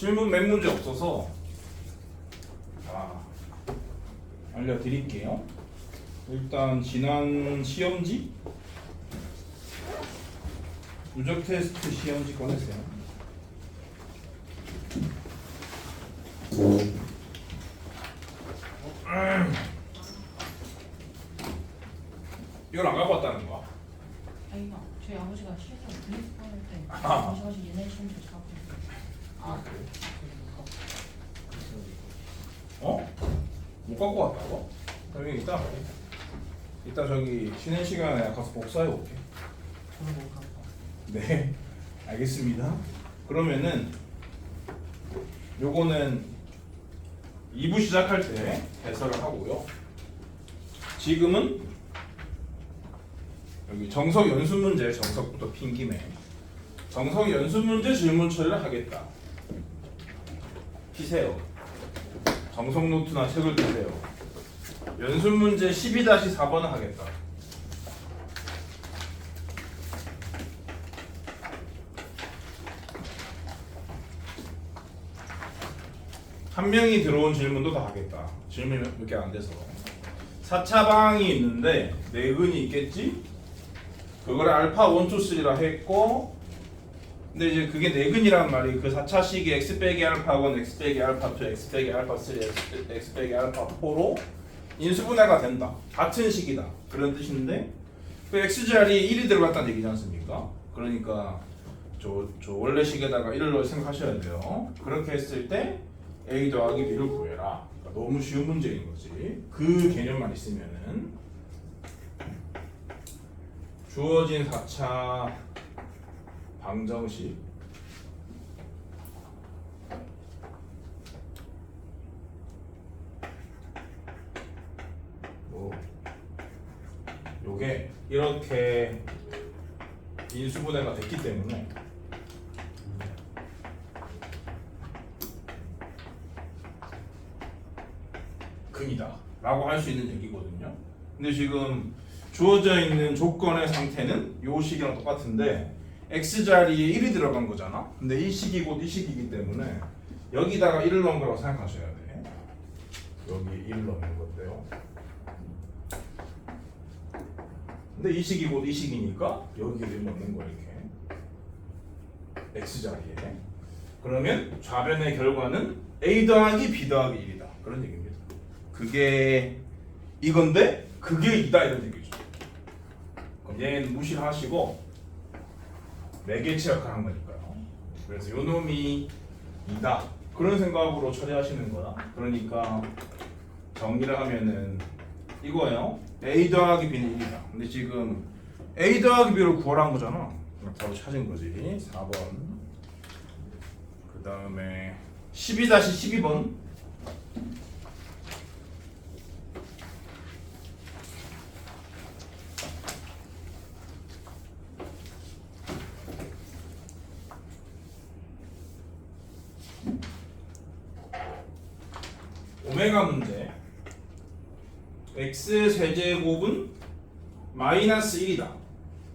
질문 몇 문제 없어서 알려드릴게요. 일단 지난 시험지 누적 테스트 시험지 꺼내세요. 이걸 안 갖고 왔다는 거야? 아이가 저희 아버지가 실제로 분리수거 할때 아. 오셔가지고 얘네 시험지 사고 아 그래? 어? 못 갖고 왔다고? 그럼 이따 저기 쉬는 시간에 가서 복사해 올게. 저는 못 갖고 네, 알겠습니다. 그러면은 요거는 2부 시작할 때 해설을 하고요. 지금은 여기 정석 연습 문제, 정석부터 핀 김에 정석 연습 문제 질문 처리를 하겠다. 피세요. 정석 노트나 책을 피세요. 연습 문제 12-4번을 하겠다. 한 명이 들어온 질문도 다 하겠다. 질문이 몇 개 안 돼서. 4차 방이 있는데 내근이 있겠지? 그걸 알파 1, 2, 3라 했고, 근데 이제 그게 내근이란 말이 그 4차식이 x 빼기 알파 1, x 빼기 알파 2, x 빼기 알파 3, x 빼기 알파 4로 인수분해가 된다. 같은 식이다. 그런 뜻인데 그 x자리에 1이 들어갔다는 얘기지 않습니까? 그러니까 저 원래 식에다가 1을 넣을 생각하셔야 돼요. 그렇게 했을 때 a 더하기 b를 구해라. 그러니까 너무 쉬운 문제인 거지. 그 개념만 있으면은 주어진 4차 방정식 요게 이렇게 인수분해가 됐기 때문에 근이다 라고 할 수 있는 얘기거든요. 근데 지금 주어져 있는 조건의 상태는 요 식이랑 똑같은데 x자리에 1이 들어간 거잖아. 근데 이 식이 곧 이 식이기 때문에 여기다가 1을 넣은 거라고 생각하셔야 돼. 여기 1을 넣는 건데요. 근데 이 식이 곧 이 식이니까 여기에 1 넣는 거야 이렇게 x자리에. 그러면 좌변의 결과는 a 더하기 b 더하기 1이다. 그런 얘기입니다. 그게 이건데 그게 2다 이런 얘기죠. 그럼 얘는 무시하시고 매개체 역할을 한 거니까요. 그래서 요 놈이 2다. 그런 생각으로 처리하시는 거야. 그러니까 정리를 하면은 이거예요. a 더하기 b는 1이다. 근데 지금 a 더하기 b를 구하라는 거잖아. 바로 찾은 거지. 4번. 그 다음에 12-12번. 오메가 문제. x 세제곱은 마이너스 1이다.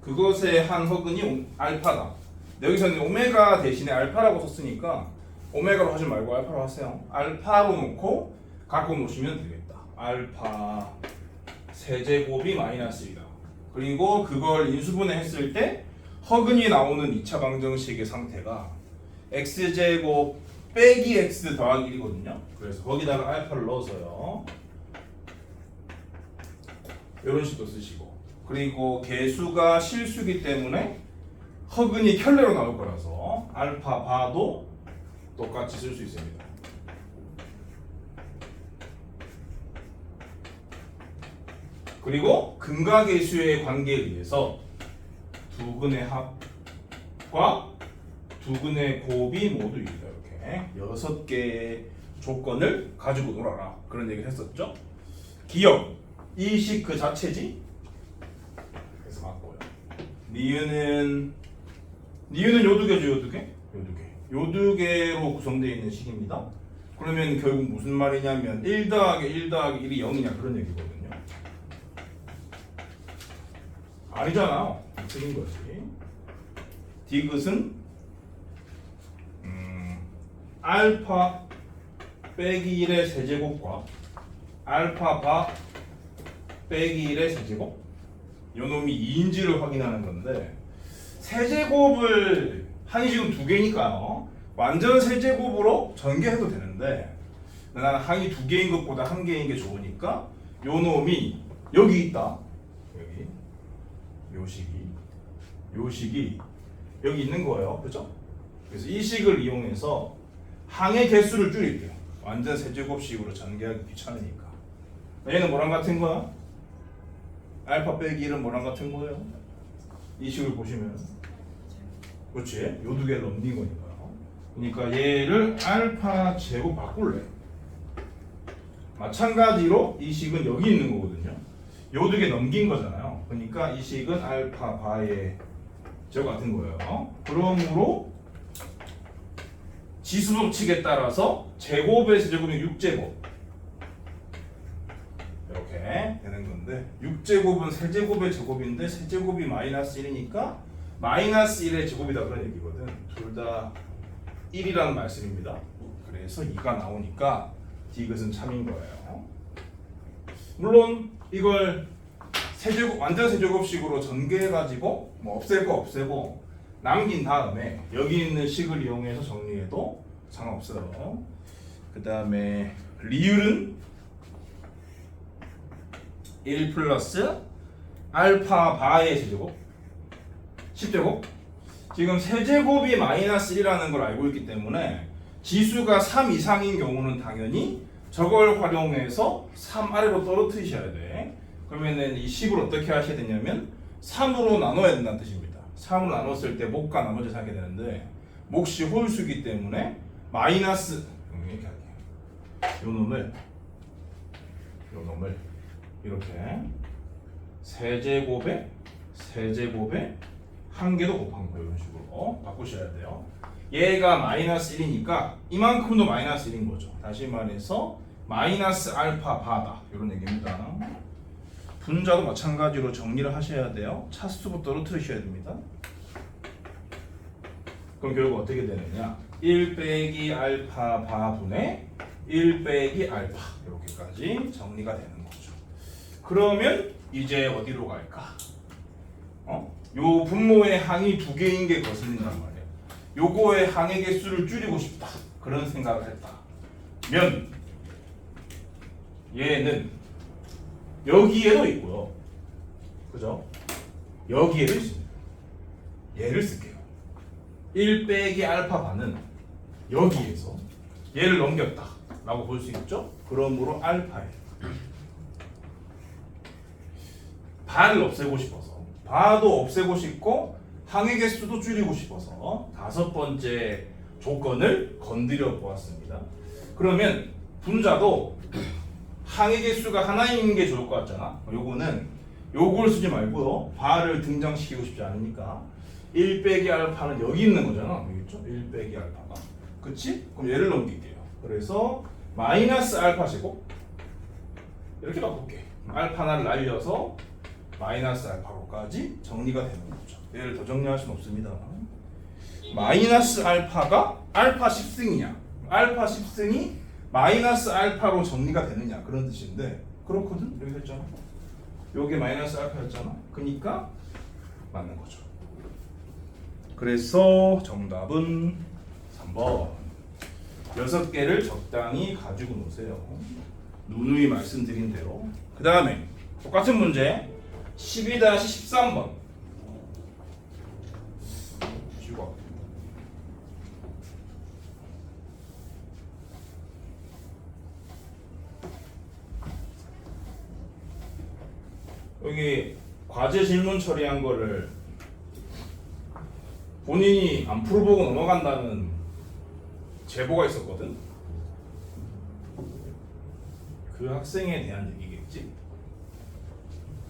그것의 한 허근이 알파다. 여기서는 오메가 대신에 알파라고 썼으니까 오메가로 하지 말고 알파로 하세요. 알파로 놓고 갖고 놓으시면 되겠다. 알파 세제곱이 마이너스 1이다. 그리고 그걸 인수분해 했을 때 허근이 나오는 2차 방정식의 상태가 x제곱 빼기 x 더하기 1이거든요. 그래서 거기다가 알파를 넣어서요. 이런 식으로 쓰시고, 그리고 개수가 실수기 때문에 허근이 켤레로 나올 거라서 알파 바도 똑같이 쓸 수 있습니다. 그리고 근과 개수의 관계에 의해서 두 근의 합과 두 근의 곱이 모두 1이다. 이렇게 6개의 조건을 가지고 놀아라. 그런 얘기를 했었죠. 기억, 이 식 그 자체지. 그래서 맞고요. 니은은 요 두 개죠. 요 두 개? 요 두 개로 구성되어 있는 식입니다. 그러면 결국 무슨 말이냐면 1 더하기 1 더하기 1이 0이냐 그런 얘기거든요. 아니잖아. 틀린 거지. 디귿은 알파 빼기 1의 세제곱과 알파 바 빼기 1의 세제곱 요 놈이 2인지를 확인하는 건데 세제곱을 한이 지금 두 개니까요. 완전 세제곱으로 전개해도 되는데 나는 항이 두 개인 것보다 한 개인 게 좋으니까 요 놈이 여기 있다. 여기 요 식이 여기 있는 거예요. 그죠? 그래서 이 식을 이용해서 항의 개수를 줄일게요. 완전 세제곱식으로 전개하기 귀찮으니까. 얘는 뭐랑 같은 거야? 알파 빼기 1은 뭐랑 같은 거예요? 이 식을 보시면 그렇지? 요 두 개를 넘긴 거니까요. 그러니까 얘를 알파 제곱 바꿀래. 마찬가지로 이 식은 여기 있는 거거든요. 요 두 개 넘긴 거잖아요. 그러니까 이 식은 알파 바의 제곱 같은 거예요. 그러므로 지수 법칙에 따라서 제곱의 세제곱은 6제곱 이렇게 되는 건데 6제곱은 세제곱의 제곱인데 세제곱이 마이너스 1이니까 마이너스 1의 제곱이다 그런 얘기거든. 둘 다 1이라는 말씀입니다. 그래서 2가 나오니까 디귿은 참인 거예요. 물론 이걸 세제곱 완전 세제곱식으로 전개해가지고 뭐 없앨 거 없애고 남긴 다음에 여기 있는 식을 이용해서 정리해도 상관없어요. 그 다음에 리을은 1 플러스 알파 바의 세제곱 10제곱. 지금 세제곱이 마이너스 1이라는 걸 알고 있기 때문에 지수가 3 이상인 경우는 당연히 저걸 활용해서 3 아래로 떨어뜨리셔야 돼. 그러면은 이 식을 어떻게 하셔야 되냐면 3으로 나눠야 된다는 뜻입니다. 3으로 나눴을 때 목과 나머지 하게 되는데 몫이 홀수기 때문에 마이너스 이렇게 할게요. 요 놈을 이렇게 세제곱에 한 개도 곱한 거예요. 이런 식으로 바꾸셔야 돼요. 얘가 마이너스 1이니까 이만큼도 마이너스 1인 거죠. 다시 말해서 마이너스 알파 바다 이런 얘기입니다. 분자도 마찬가지로 정리를 하셔야 돼요. 차수부터 떨어뜨리셔야 됩니다. 그럼 결국 어떻게 되느냐? 1 빼기 알파 바분의 1 빼기 알파 이렇게까지 정리가 되는 거죠. 그러면 이제 어디로 갈까? 요 분모의 항이 두 개인 게 거슬린단 말이에요. 요거의 항의 개수를 줄이고 싶다. 그런 생각을 했다. 면 얘는 여기에도 있고요. 그죠? 여기에도 있습니다. 얘를 쓸게요. 1 빼기 알파 반은 여기에서 얘를 넘겼다 라고 볼 수 있죠? 그러므로 알파에 바를 없애고 싶어서 바도 없애고 싶고 항의 개수도 줄이고 싶어서 다섯 번째 조건을 건드려 보았습니다. 그러면 분자도 항의 개수가 하나인 게 좋을 것 같잖아. 요거는 요걸 쓰지 말고요. 바를 등장시키고 싶지 않으니까 1 빼기 알파는 여기 있는 거잖아. 여기 있죠? 1 빼기 알파가. 그치? 그럼 얘를 넘길게요. 그래서 마이너스 알파 제곱 이렇게 바꿀게. 알파 하나를 날려서 마이너스 알파로까지 정리가 되는 거죠. 얘를 더 정리할 수는 없습니다. 마이너스 알파가 알파 10승이냐 알파 10승이 마이너스 알파로 정리가 되느냐 그런 뜻인데 그렇거든? 여기 했잖아. 요게 마이너스 알파였잖아. 그러니까 맞는 거죠. 그래서 정답은 3번 6개를 적당히 가지고 노세요. 누누이 말씀드린 대로. 그 다음에 똑같은 문제 12-13번 주고 여기 과제 질문 처리한 거를 본인이 안 풀어보고 넘어간다는 제보가 있었거든. 그 학생에 대한 얘기겠지.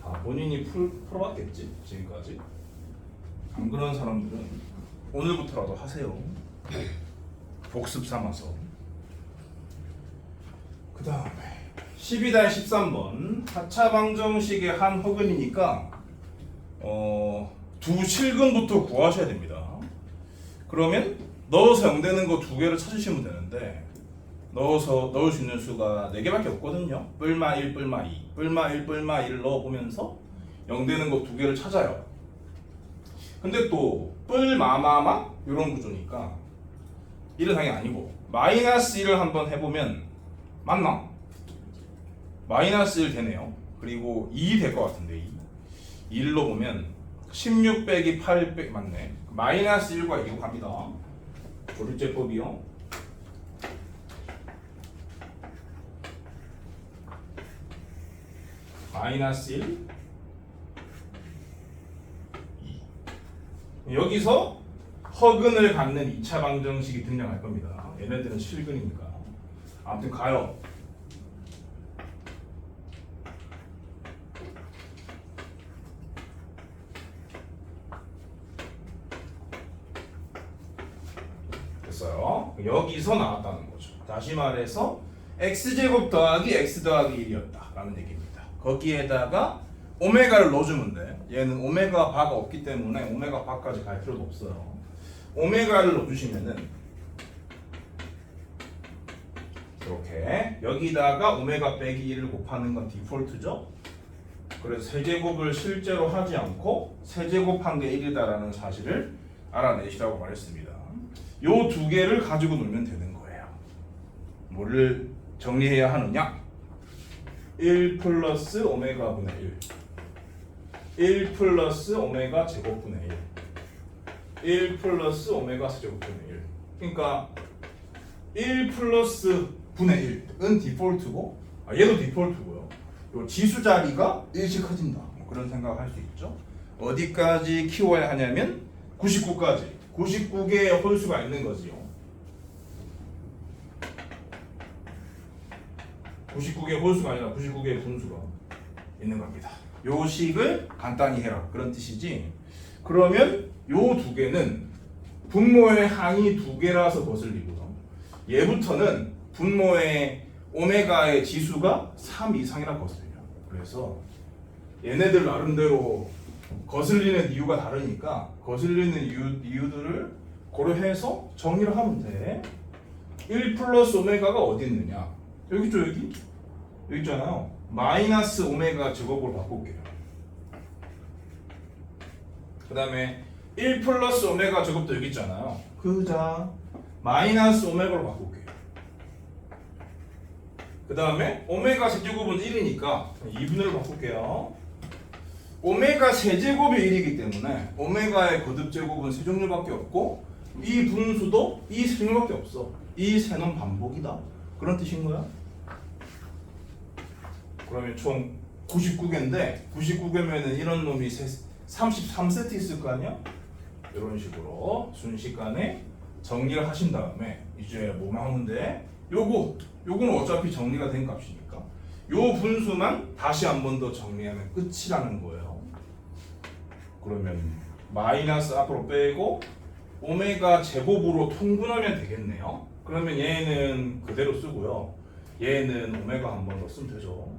다 본인이 풀어봤겠지 지금까지. 안 그런 사람들은 오늘부터라도 하세요. 복습 삼아서. 그 다음에 12-13번 하차방정식의 한 허근이니까 두 실근부터 구하셔야 됩니다. 그러면 넣어서 0 되는 거 두 개를 찾으시면 되는데 넣어서 넣을 수 있는 수가 4개밖에 없거든요. 뿔마 1, 뿔마 2, 뿔마 1, 뿔마 2를 넣어보면서 0 되는 거 두 개를 찾아요. 근데 또 뿔마마마 이런 구조니까 1은 당연히 아니고 마이너스 1을 한번 해보면 맞나? 마이너스 1 되네요. 그리고 2 될 것 같은데 2 1로 보면 16 빼기 8 빼기 맞네. 마이너스 1과 2로 갑니다. 조립제법이요. 마이너스 1 2 여기서 허근을 갖는 2차 방정식이 등장할 겁니다. 얘네들은 실근이니까. 아무튼 가요. 됐어요. 여기서 나왔다는 거죠. 다시 말해서 x제곱 더하기 x 더하기 1이었다 라는 얘기입니다. 거기에다가 오메가를 넣어주면 돼. 얘는 오메가 바가 없기 때문에 오메가 바까지 갈 필요도 없어요. 오메가를 넣어주시면은 이렇게 여기다가 오메가 빼기 1을 곱하는 건 디폴트죠. 그래서 세제곱을 실제로 하지 않고 세제곱한 게 1이다라는 사실을 알아내시라고 말했습니다. 요 두 개를 가지고 놀면 되는 거예요. 뭐를 정리해야 하느냐? 1 플러스 오메가 분의 1 플러스 오메가 제곱분의 1 플러스 오메가 세제곱분의 1 그러니까 1 플러스 분의 1은 디폴트고 얘도 디폴트고요. 요 지수 자리가 1씩 커진다. 뭐 그런 생각을 할 수 있죠. 어디까지 키워야 하냐면 99까지 99개의 홀수가 있는 거지요. 99개의 홀수가 아니라 99개의 분수가 있는 겁니다. 요 식을 간단히 해라 그런 뜻이지. 그러면 요 두 개는 분모의 항이 두 개라서 거슬리고요. 얘부터는 분모의 오메가의 지수가 3 이상이라 거슬려. 그래서 얘네들 나름대로 거슬리는 이유가 다르니까 거슬리는 이유들을 고려해서 정리를 하면 돼. 1 플러스 오메가가 어디 있느냐? 여기 있죠, 여기? 여기 있잖아요. 마이너스 오메가 제곱으로 바꿀게요. 그 다음에 1 플러스 오메가 제곱도 여기 있잖아요. 그자 마이너스 오메가로 바꿀게요. 그 다음에 오메가 세제곱은 1이니까 2분의로 바꿀게요. 오메가 세제곱이 1이기 때문에 오메가의 거듭제곱은 세 종류밖에 없고 이 분수도 이 세 종류밖에 없어. 이 세는 반복이다. 그런 뜻인 거야. 그러면 총 99개인데 99개면은 이런 놈이 33세트 있을 거 아니야? 이런 식으로 순식간에 정리를 하신 다음에 이제 뭐만 하면 돼? 요거는 어차피 정리가 된 값이니까 요 분수만 다시 한 번 더 정리하면 끝이라는 거예요. 그러면 마이너스 앞으로 빼고 오메가 제곱으로 통분하면 되겠네요. 그러면 얘는 그대로 쓰고요. 얘는 오메가 한 번 더 쓰면 되죠.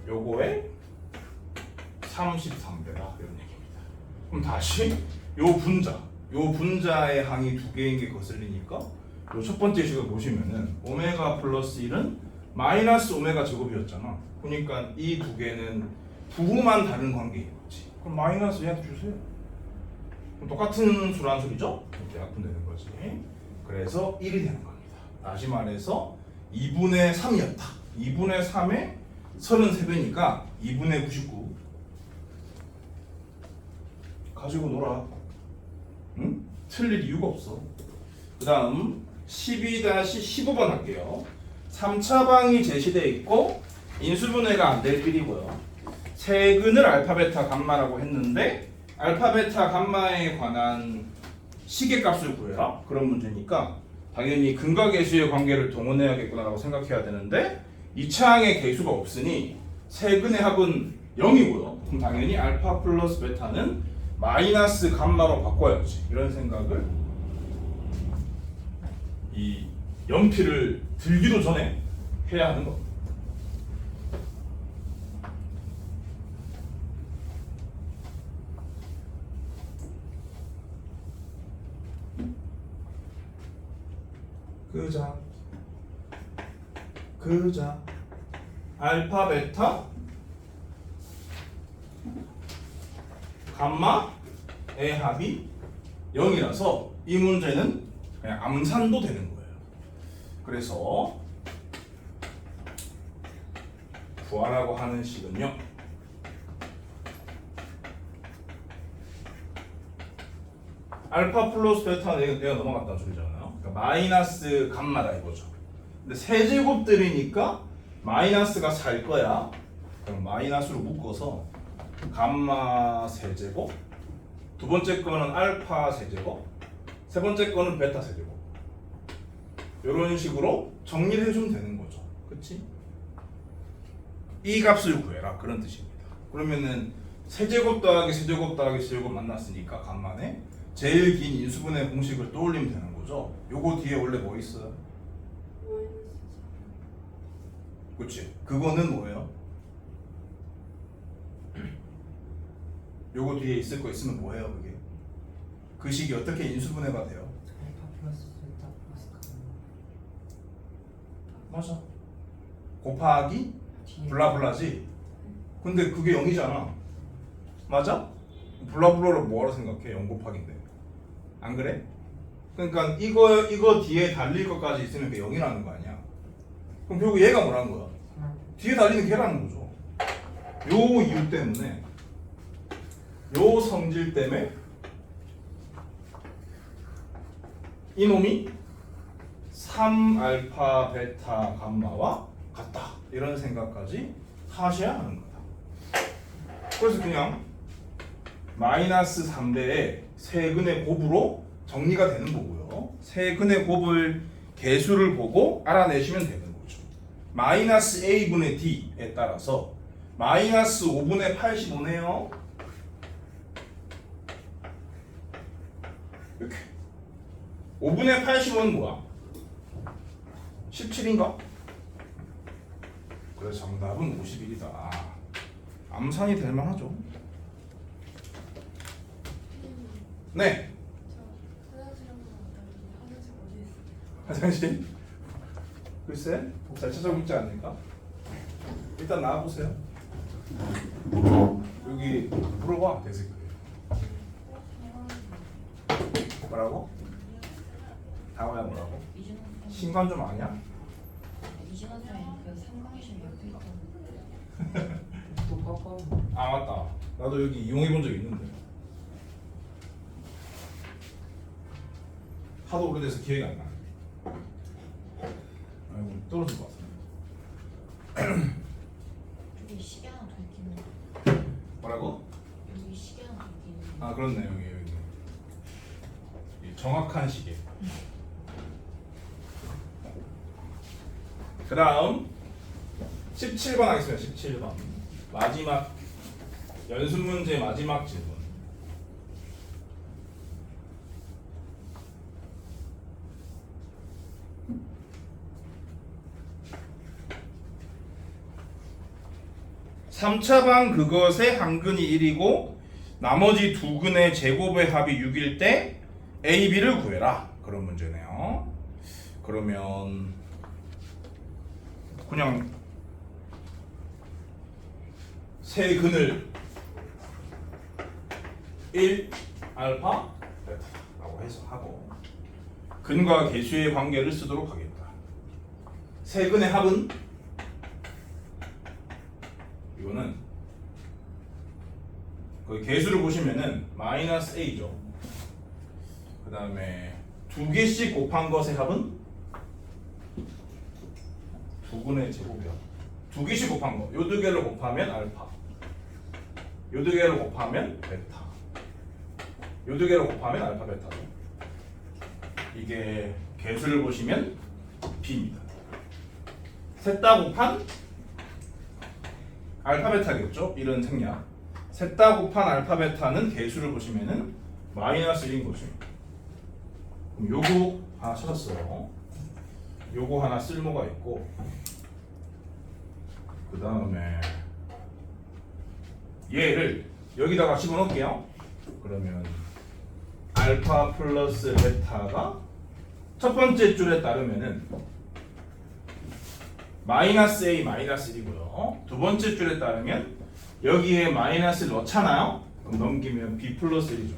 요거에 33배다 이런 얘기입니다. 그럼 다시 요 분자의 항이 두 개인 게 거슬리니까 요 첫 번째 식을 보시면은 오메가 플러스 1은 마이너스 오메가 제곱이었잖아. 그러니까 이 두 개는 부호만 다른 관계인 거지. 그럼 마이너스 얘한테 주세요. 그럼 똑같은 수란 소리죠? 이렇게 약분되는 거지. 그래서 1이 되는 겁니다. 다시 말해서 2분의 3이었다. 2분의 3에 33배니까 2분의 99 가지고 놀아. 응? 틀릴 이유가 없어. 그 다음 12-15번 할게요. 3차 방이 제시되어 있고 인수분해가 안 될 길이고요. 세근을 알파 베타 감마라고 했는데 알파 베타 감마에 관한 시계값을 구해라 그런 문제니까 당연히 근과 계수의 관계를 동원해야겠구나라고 생각해야 되는데 2차항에 계수가 없으니 세근의 합은 0이고요. 그럼 당연히 알파 플러스 베타는 마이너스 감마로 바꿔야지. 이런 생각을 이 연필을 들기도 전에 해야 하는 겁니다. 그자 알파 베타 감마의 합이 0이라서 이 문제는 그냥 암산도 되는 거예요. 그래서 구하라고 하는 식은요, 알파 플러스 베타 내가 넘어갔다는 소리잖아요. 그러니까 마이너스 감마다 이거죠. 근데 세제곱들이니까 마이너스가 살 거야. 그럼 마이너스로 묶어서 감마 세제곱, 두 번째 거는 알파 세제곱, 세 번째 거는 베타 세제곱. 이런 식으로 정리를 해주면 되는 거죠. 그치? 이 값을 구해라, 그런 뜻입니다. 그러면은 세제곱 더하기 세제곱 더하기 세제곱 만났으니까 간만에 제일 긴 인수분해 공식을 떠올리면 되는 거죠. 요거 뒤에 원래 뭐 있어요? 그치? 그거는 뭐예요? 요거 뒤에 있을 거 있으면 뭐예요 그게? 그 식이 어떻게 인수분해가 돼요? 알파 플러스 베타 플러스 감마. 맞아. 곱하기 뒤에 블라블라지. 근데 그게 0이잖아. 맞아? 블라블라를 뭐하러 생각해? 0 곱하기인데. 안 그래? 그러니까 이거 뒤에 달릴 것까지 있으면 그게 0이라는 거 아니야. 그럼 결국 얘가 뭐라는 거야? 뒤에 달리는 걔라는 거죠. 요 이유 때문에, 요 성질 때문에 이놈이 3알파 베타 감마와 같다, 이런 생각까지 하셔야 하는 거다. 그래서 그냥 마이너스 3배의 세근의 곱으로 정리가 되는 거고요. 세근의 곱을 개수를 보고 알아내시면 되는 거죠. 마이너스 a분의 d에 따라서 마이너스 5분의 85네요. 이렇게 5분의 85는 뭐야? 17인가? 그래서 정답은 51이다. 암산이 될 만하죠. 네. 화장실? 글쎄, 잘 찾아보고 있지 않을까? 일단 나와보세요. 여기 물어봐, 데스크에. 뭐라고? 다음에 뭐라고? 신관 좀 아냐? 이진원 쌤이 그 상강실 옆에 있던 또 깎아. 아 맞다. 나도 여기 이용해 본 적 있는데 하도 오래돼서 기억이 안 나. 아이고 떨어질 것 같습니다. 여기 시계 하나 더 있긴 뭐라고? 여기 시계 하나 더 있긴 아 그렇네, 여기 이 정확한 시계. 그 다음 17번 하겠습니다. 17번 마지막 연습 문제 마지막 질문. (3차방) 그것의 한 근이 1이고 나머지 두 근의 제곱의 합이 6일 때 A, B를 구해라, 그런 문제네요. 그러면 그냥 세 근을 1 알파 베타라고 해서 하고 근과 개수의 관계를 쓰도록 하겠다. 세 근의 합은 이거는 그 개수를 보시면은 마이너스 a죠. 그 다음에 두 개씩 곱한 것의 합은 두 근의 제곱이야. 두 개씩 곱한 거, 요 두 개를 곱하면 알파, 요 두 개를 곱하면 베타, 요 두 개를 곱하면 알파 베타죠. 이게 개수를 보시면 b입니다. 셋 다 곱한 알파 베타겠죠? 이런 생략. 셋 다 곱한 알파 베타는 개수를 보시면은 마이너스 1인 거죠. 그럼 요거 하나 찾았어요. 요거 하나 쓸모가 있고, 그 다음에 얘를 여기다가 집어넣을게요. 그러면 알파 플러스 베타가 첫 번째 줄에 따르면은 마이너스 A 마이너스 1이고요. 두 번째 줄에 따르면 여기에 마이너스를 넣잖아요. 그럼 넘기면 B 플러스 1이죠.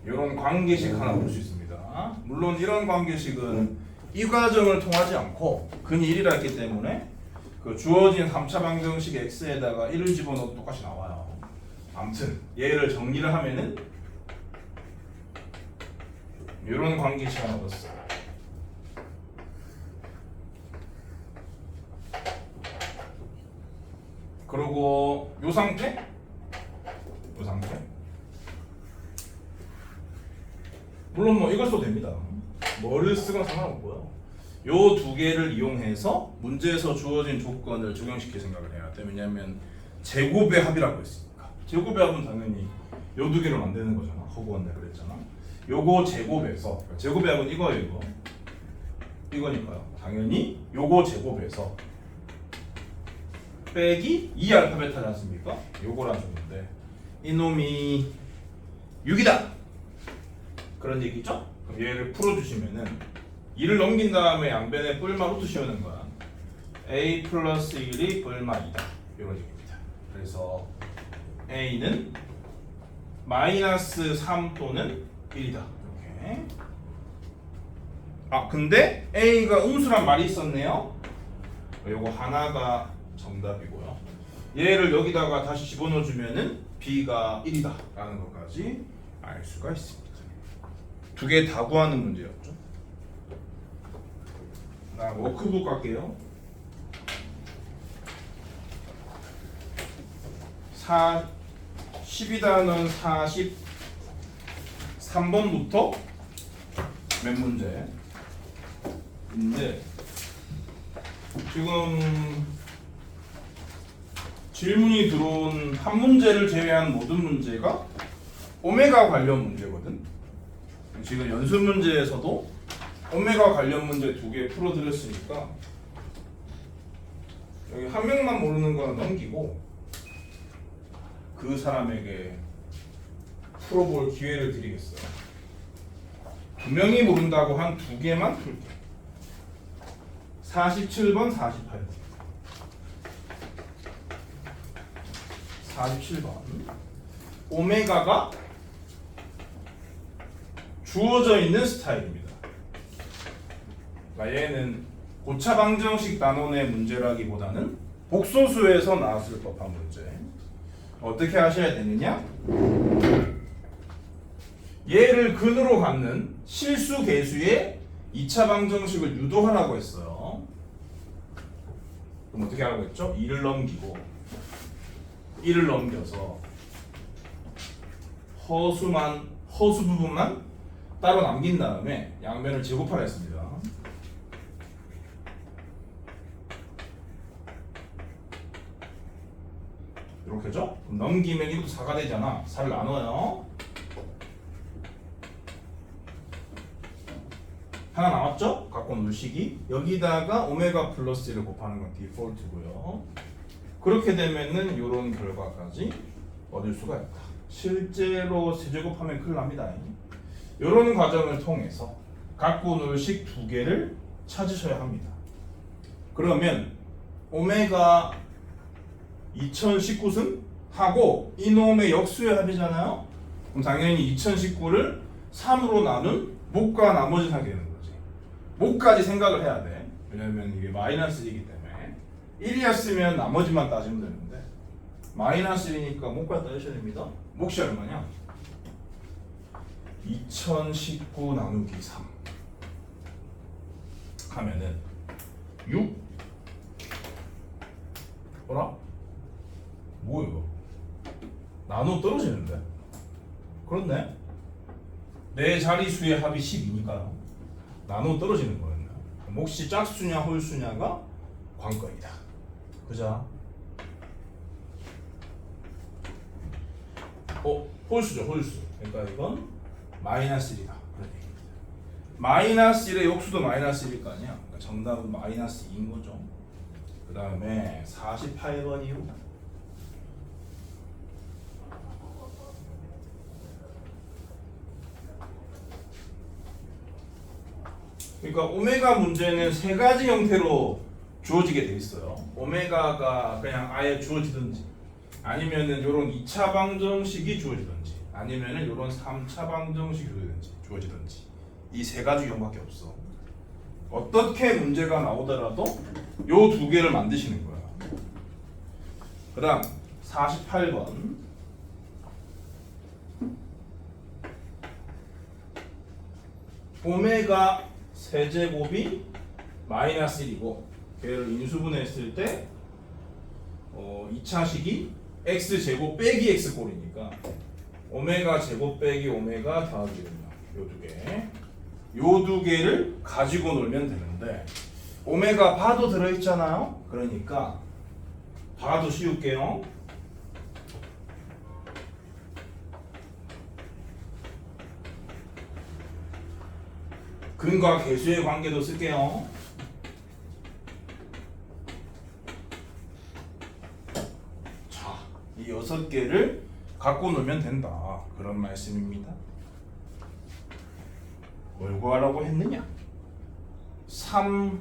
이런 관계식 하나 볼 수 있습니다. 물론 이런 관계식은 이 과정을 통하지 않고 근이 1이라 했기 때문에 그 주어진 3차 방정식 x에다가 1을 집어넣어도 똑같이 나와요. 아무튼 얘를 정리를 하면은 이런 관계식 하나 얻었어요. 그리고 요 상태? 물론 뭐 이걸 써도 됩니다. 뭐를 쓰건 상관없고요. 요 두 개를 이용해서 문제에서 주어진 조건을 적용시킬 생각을 해야 돼. 왜냐하면 제곱의 합이라고 했으니까. 제곱의 합은 당연히 요 두 개로 만드는 거잖아. 허구한다 그랬잖아. 요거 제곱에서 제곱의 합은 이거예요. 이거니까요. 당연히 요거 제곱에서 빼기 2알파 베타지 않습니까? 요거란 줬는데 이놈이 6이다 그런 얘기죠? 그럼 얘를 풀어주시면은 2를 넘긴 다음에 양변에 뿔마 루트 씌우는 거야. a 플러스 1이 뿔마 2다 이런 얘기입니다. 그래서 a는 마이너스 3 또는 1이다 이렇게. 아 근데 a가 음수란 말이 있었네요. 요거 하나가 정답이고요. 얘를 여기다가 다시 집어넣어 주면은 b가 1이다 라는 것까지 알 수가 있습니다. 두 개 다 구하는 문제였죠. 나 워크북 갈게요. 12단원 43번부터 몇 문제인데 지금 질문이 들어온 한 문제를 제외한 모든 문제가 오메가 관련 문제거든. 지금 연습 문제에서도 오메가 관련 문제 2개 풀어드렸으니까 여기 한 명만 모르는 거는 넘기고 그 사람에게 풀어볼 기회를 드리겠어요. 2명이 모른다고 한 2개만 풀게. 47번, 48번. 47번. 오메가가 주어져 있는 스타일입니다. 얘는 고차 방정식 단원의 문제라기보다는 복소수에서 나왔을 법한 문제. 어떻게 하셔야 되느냐? 얘를 근으로 갖는 실수 계수의 2차 방정식을 유도하라고 했어요. 그럼 어떻게 하라고 했죠? 2를 넘기고 1을 넘겨서 허수 부분만 따로 남긴 다음에 양변을 제곱하라 했습니다. 이렇게죠? 그럼 넘기면 이것도 4가 되잖아. 4를 나눠요. 하나 남았죠? 갖고 온 물식이 여기다가 오메가 플러스 1을 곱하는 건 디폴트고요. 그렇게 되면은 이런 결과까지 얻을 수가 있다. 실제로 세제곱하면 큰일 납니다. 이런 과정을 통해서 갖고 온 물식 2개를 찾으셔야 합니다. 그러면 오메가 2019승 하고 이놈의 역수의 합이잖아요. 그럼 당연히 2019를 3으로 나눈 목과 나머지 하게 되는 거지. 목까지 생각을 해야 돼. 왜냐면 이게 마이너스 1이기 때문에 1이었으면 나머지만 따지면 되는데 마이너스 1이니까 목까지 따지셔야 됩니다. 몫이 얼마냐? 2019 나누기 3 하면은 6 뭐라? 뭐 이거? 나누 떨어지는데? 그렇네. 내 자리수의 합이 10이니까요. 나누 떨어지는 거였네요. 몫이 짝수냐 홀수냐가 관건이다. 그죠? 홀수죠, 홀수. 그러니까 이건 마이너스 1이다. 그런 얘기입니다. 마이너스 1의 역수도 마이너스 1일 거 아니야. 그러니까 정답은 마이너스 2인 거죠. 그 다음에 48번이요. 그러니까 오메가 문제는 세 가지 형태로 주어지게 돼 있어요. 오메가가 그냥 아예 주어지든지, 아니면은 요런 2차 방정식이 주어지든지, 아니면은 요런 3차 방정식이 주어지든지, 이 세 가지 경우밖에 없어. 어떻게 문제가 나오더라도 요 두 개를 만드시는 거야. 그다음 48번. 오메가 세제곱이 마이너스 1이고 걔를 인수분해했을 때 2차식이 x제곱 빼기 x꼴이니까 오메가 제곱 빼기 오메가 더하기 1이요. 요 두 개. 요 두 개를 가지고 놀면 되는데 오메가 바도 들어있잖아요. 그러니까 바도 씌울게요. 근과 계수의 관계도 쓸게요. 자, 이 6개를 갖고 놀면 된다. 그런 말씀입니다. 뭘 구하라고 했느냐? 3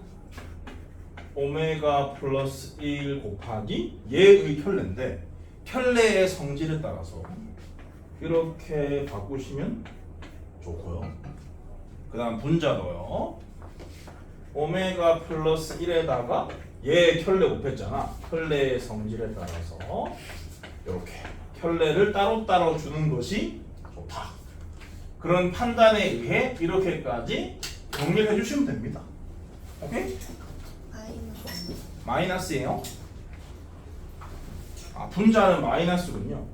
오메가 플러스 1 곱하기 얘의 켤레인데 켤레의 성질에 따라서 이렇게 바꾸시면 좋고요. 그 다음 분자 넣어요. 오메가 플러스 1에다가 얘 켤레 곱했잖아. 켤레의 성질에 따라서 이렇게 켤레를 따로따로 주는 것이 좋다. 그런 판단에 의해 이렇게까지 정리를 해주시면 됩니다. 오케이? 마이너스예요. 아, 분자는 마이너스군요.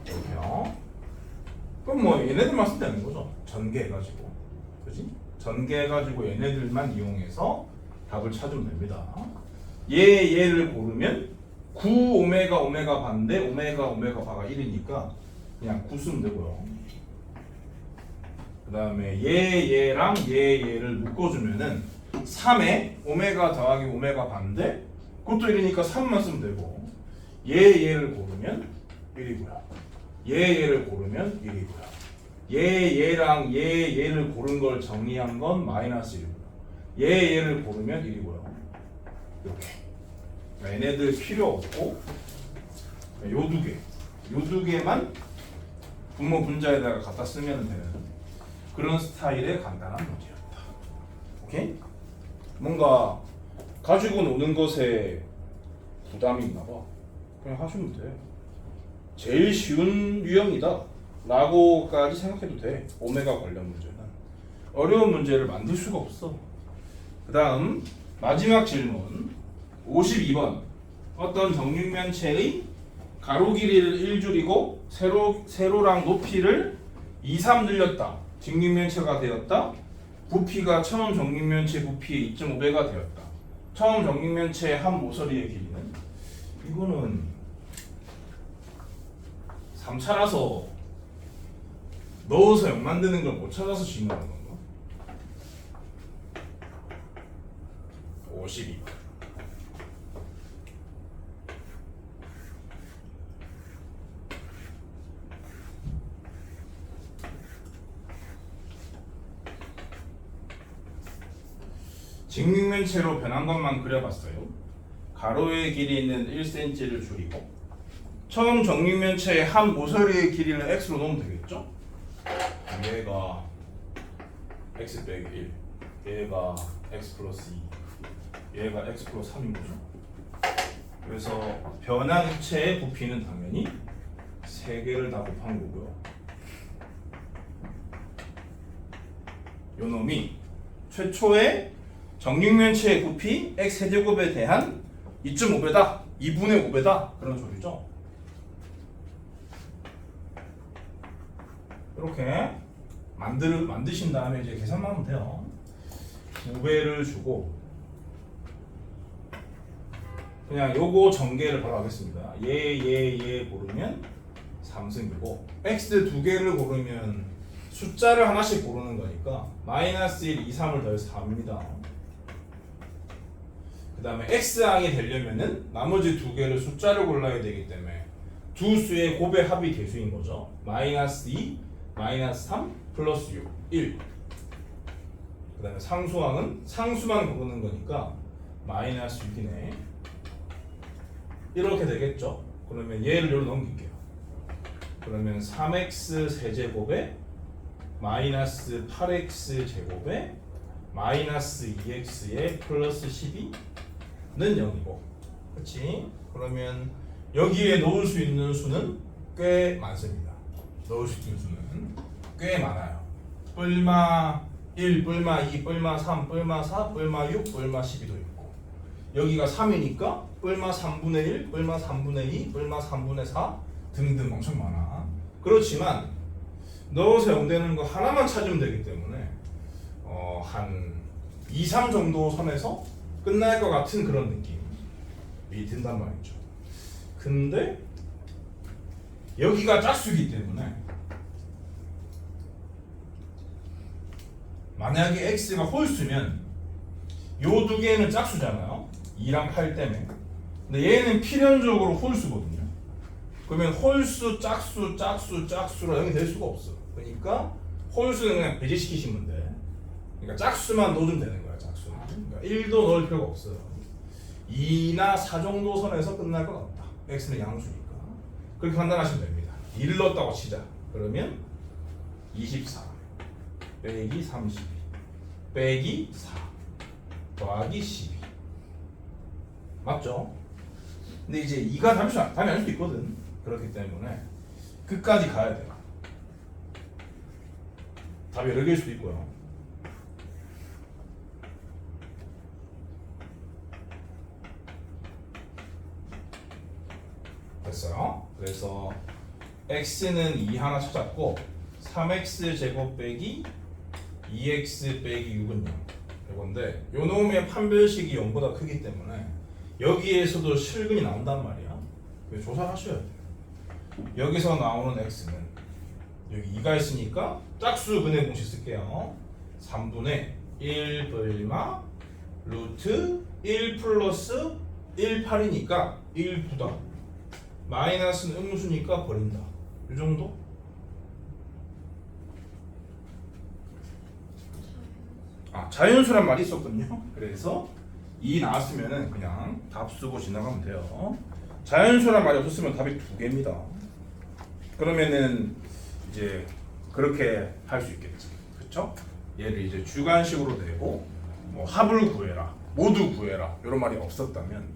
이렇게요. 그럼 뭐 얘네들만 쓰면 되는 거죠. 전개해가지고, 그지? 전개해가지고 얘네들만 이용해서 답을 찾으면 됩니다. 얘를 고르면 9 오메가 오메가 반대 오메가 오메가 바가 1이니까 그냥 9 쓰면 되고요. 그 다음에 얘랑 얘를 묶어주면은 3에 오메가 더하기 오메가 반대 그것도 1이니까 3만 쓰면 되고 얘를 고르면 1이고요. 얘를 고르면 1이고요. 얘랑 얘를 고른 걸 정리한 건 마이너스 1이고요. 얘를 고르면 1이고요. 이렇게 얘네들 필요 없고 요 두 개만 분모 분자에다가 갖다 쓰면 되는 그런 스타일의 간단한 문제였다. 오케이? 뭔가 가지고 노는 것에 부담이 있나 봐. 그냥 하시면 돼. 제일 쉬운 유형이다 라고까지 생각해도 돼. 오메가 관련 문제는 어려운 문제를 만들 수가 없어. 그 다음 마지막 질문 52번. 어떤 정육면체의 가로 길이를 1 줄이고 세로랑 높이를 2, 3 늘렸다. 직육면체가 되었다. 부피가 처음 정육면체 부피의 2.5배가 되었다. 처음 정육면체의 한 모서리의 길이는 이거는 3차라서 넣어서 0 만드는 걸 못 찾아서 질문하는 건가? 52. 직육면체로 변한 것만 그려봤어요. 가로의 길이는 1cm를 줄이고 처음 정육면체의 한 모서리의 길이를 x로 놓으면 되겠죠? 얘가 x 빼기 1, 얘가 x 플러스 2, 얘가 x 플러스 3인 거죠. 그래서 변한 입체의 부피는 당연히 3개를 다 곱한 거고요. 요 놈이 최초의 정육면체의 부피 x 세제곱에 대한 2.5배다, 2분의 5배다 그런 소리죠. 이렇게 만드신 다음에 이제 계산만 하면 돼요. 2배를 주고 그냥 요거 전개를 바로 하겠습니다. 얘 고르면 3승이고 x 2개를 고르면 숫자를 하나씩 고르는 거니까 마이너스 1, 2, 3을 더해서 4입니다. 그 다음에 x항이 되려면은 나머지 2개를 숫자를 골라야 되기 때문에 두 수의 곱의 합이 개수인 거죠. 마이너스 2, 마이너스 3, 플러스 6, 1. 그 다음에 상수항은 상수만 고르는 거니까 마이너스 6이네. 이렇게 되겠죠. 그러면 얘를 여기로 넘길게요. 그러면 3x 세제곱에 마이너스 8x 제곱에 마이너스 2x에 플러스 12는 0이고, 그렇지? 그러면 여기에 넣을 수 있는 수는 꽤 많습니다. 넣을 수 있는 수는 꽤 많아요. 뿔마 1, 뿔마 2, 뿔마 3, 뿔마 4, 뿔마 6, 뿔마 12도 있고, 여기가 3이니까 뿔마 3분의 1, 뿔마 3분의 2, 뿔마 3분의 4 등등 엄청 많아. 그렇지만 넣어서 사용되는 거 하나만 찾으면 되기 때문에 한 2, 3 정도 선에서 끝날 것 같은 그런 느낌이 든단 말이죠. 근데 여기가 짝수이기 때문에 만약에 x가 홀수면 요 두 개는 짝수잖아요. 2랑 8 때문에. 근데 얘는 필연적으로 홀수거든요. 그러면 홀수, 짝수, 짝수, 짝수로 0이 될 수가 없어. 그러니까 홀수는 그냥 배제시키시면 돼. 그러니까 짝수만 넣어주면 되는 거야. 짝수만. 그러니까 1도 넣을 필요가 없어요. 2나 4 정도 선에서 끝날 것 같다. x는 양수니까. 그렇게 판단하시면 됩니다. 1을 넣었다고 치자. 그러면 24 빼기 32 빼기 4 더하기 12 맞죠? 근데 이제 2가 답이 아닐 수도 있거든. 그렇기 때문에 끝까지 가야 돼요. 답이 여러 개일 수도 있고요. 됐어요. 그래서 x는 2 하나 찾았고 3x 제곱 빼기 2x 빼기 6은 0 이건데 요 놈의 판별식이 0보다 크기 때문에 여기에서도 실근이 나온단 말이야. 조사하셔야 돼요. 여기서 나오는 x는 여기 2가 있으니까 짝수 근의 공식 쓸게요. 3분의 1 벌마 루트 1 플러스 1 8이니까 1 9다. 마이너스는 음수니까 버린다. 이 정도? 자연수란 말이 있었거든요. 그래서 2 나왔으면은 그냥 답 쓰고 지나가면 돼요. 자연수란 말이 없었으면 답이 2개입니다. 그러면은 이제 그렇게 할 수 있겠지. 그쵸? 얘를 이제 주관식으로 내고 뭐 합을 구해라, 모두 구해라 이런 말이 없었다면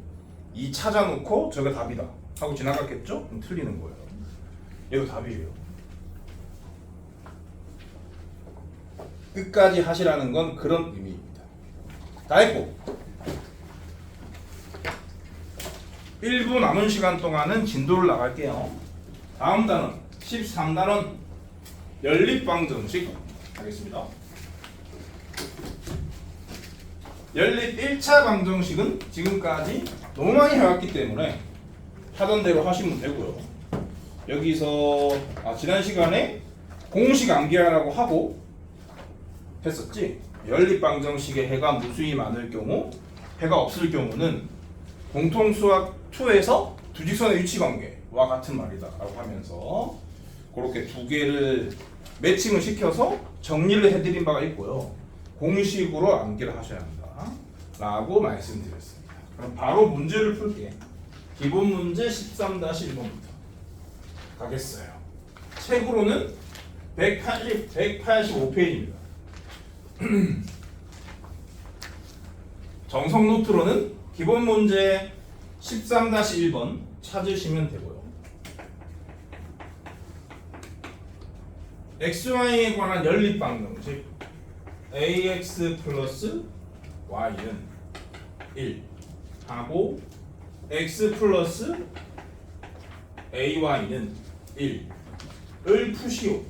2 찾아놓고 저게 답이다 하고 지나갔겠죠? 그럼 틀리는 거예요. 얘도 답이에요. 끝까지 하시라는 건 그런 의미입니다. 다 했고 1부 남은 시간 동안은 진도를 나갈게요. 다음 단원 13단원 연립방정식 하겠습니다. 연립 1차 방정식은 지금까지 너무 많이 해왔기 때문에 하던 대로 하시면 되고요. 여기서 지난 시간에 공식 암기하라고 하고 했었지. 연립방정식의 해가 무수히 많을 경우, 해가 없을 경우는 공통수학 2에서 두 직선의 위치관계와 같은 말이다 라고 하면서 그렇게 두 개를 매칭을 시켜서 정리를 해드린 바가 있고요. 공식으로 암기를 하셔야 한다 라고 말씀드렸습니다. 그럼 바로 문제를 풀게. 기본 문제 13-1번부터 가겠어요. 책으로는 185페이지입니다. 정석 노트로는 기본 문제 13-1번 찾으시면 되고요. XY에 관한 연립방정식 AX 플러스 Y는 1 하고 X 플러스 AY는 1을 푸시오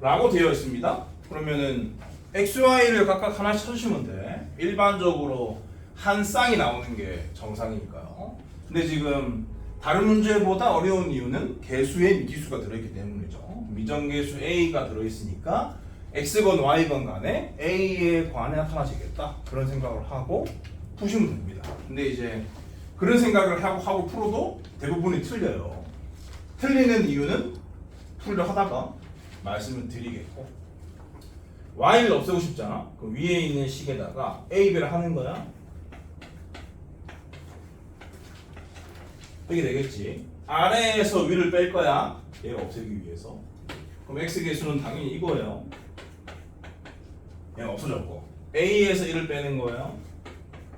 라고 되어 있습니다. 그러면은 XY를 각각 하나씩 찾으시면 돼. 일반적으로 한 쌍이 나오는 게 정상이니까요. 근데 지금 다른 문제보다 어려운 이유는 개수에 미지수가 들어있기 때문이죠. 미정계수 A가 들어있으니까 X건 Y건 간에 A에 관해 나타나시겠다 그런 생각을 하고 푸시면 됩니다. 근데 이제 그런 생각을 하고 풀어도 대부분이 틀려요. 틀리는 이유는 풀려 하다가 말씀을 드리겠고 y를 없애고 싶잖아. 그럼 위에 있는 식에다가 a, b를 하는 거야. 이게 되겠지. 아래에서 위를 뺄 거야. 얘를 없애기 위해서. 그럼 x 개수는 당연히 이거예요. 얘는 없어졌고 a에서 1을 빼는 거예요.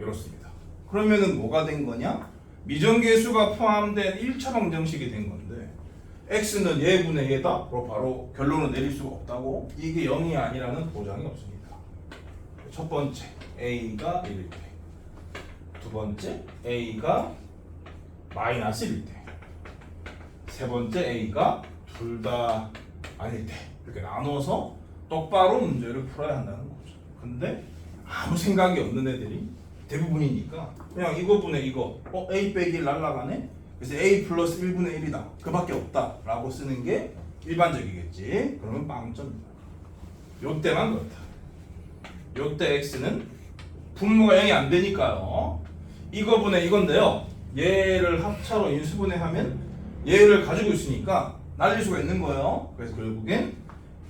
이렇습니다. 그러면은 뭐가 된 거냐? 미정계수가 포함된 1차 방정식이 된 건데 x는 얘분의 얘다. 바로 결론을 내릴 수가 없다고. 이게 0이 아니라는 보장이 없습니다. 첫 번째 a가 1일 때, 두 번째 a가 마이너스 1일 때, 세 번째 a가 둘 다 아닐 때, 이렇게 나눠서 똑바로 문제를 풀어야 한다는 거죠. 근데 아무 생각이 없는 애들이 대부분이니까 그냥 이거분의 이거 a 빼기 1 날라가네. 그래서 a 플러스 1분의 1이다. 그밖에 없다 라고 쓰는 게 일반적이겠지. 그러면 빵점이다. 요때만 그렇다. 요때 x는 분모가 0이 안 되니까요. 이거분의 이건데요. 얘를 합차로 인수분해하면 얘를 가지고 있으니까 날릴 수가 있는 거예요. 그래서 결국엔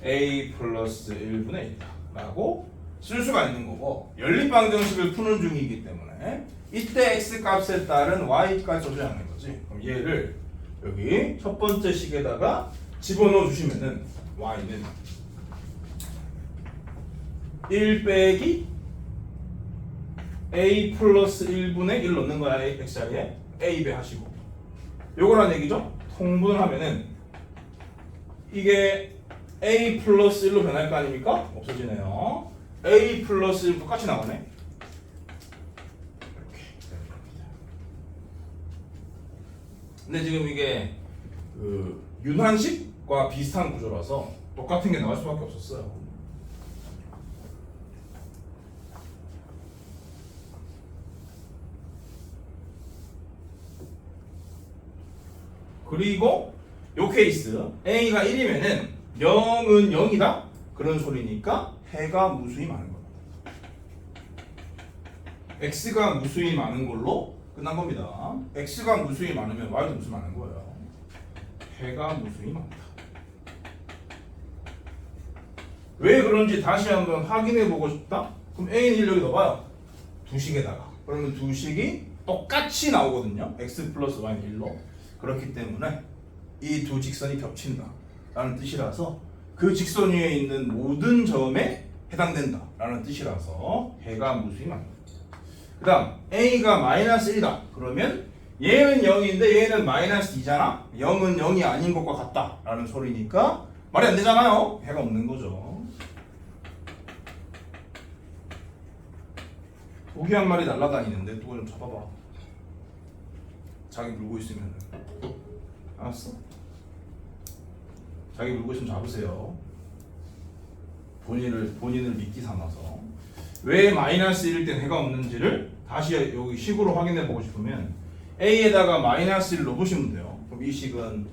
a 플러스 1분의 1이다 라고 쓸 수가 있는 거고, 연립방정식을 푸는 중이기 때문에 이때 x 값에 따른 y까지 써줘야 하는 거지. 그럼 얘를 여기 첫 번째 식에다가 집어넣어 주시면은 y는 1 빼기 a 플러스 1분의 1 넣는 거야. x 자리에 a 배 하시고 요거란 얘기죠. 통분을 하면은 이게 a 플러스 1로 변할 거 아닙니까? 없어지네요. a 플러스 1 똑같이 나오네. 이렇게 되는 겁니다. 근데 지금 이게 그 윤환식과 비슷한 구조라서 똑같은 게 나올 수밖에 없었어요. 그리고 요 케이스 a가 1이면은 0은 0이다 그런 소리니까 해가 무수히 많은 겁니다. x가 무수히 많은 걸로 끝난 겁니다. x가 무수히 많으면 y도 무수히 많은 거예요. 해가 무수히 많다. 왜 그런지 다시 한번 확인해 보고 싶다? 그럼 a는 1 여기 넣어봐요. 두 식에다가. 그러면 두 식이 똑같이 나오거든요. x 플러스 y는 1로. 그렇기 때문에 이 두 직선이 겹친다 라는 뜻이라서 그 직선 위에 있는 모든 점에 해당된다 라는 뜻이라서 해가 무수히 많다. 그 다음 a가 마이너스 1이다 그러면 얘는 0인데 얘는 마이너스 2잖아. 0은 0이 아닌 것과 같다 라는 소리니까 말이 안 되잖아요. 해가 없는 거죠. 독이 한 마리 날아다니는데 누가 좀 잡아봐. 자기 물고 있으면. 알았어? 자기 물고 있으면 잡으세요. 본인을 미끼 삼아서. 왜 마이너스 1일 땐 해가 없는지를 다시 여기 식으로 확인해 보고 싶으면 a에다가 마이너스 1 넣으시면 돼요. 그럼 이 식은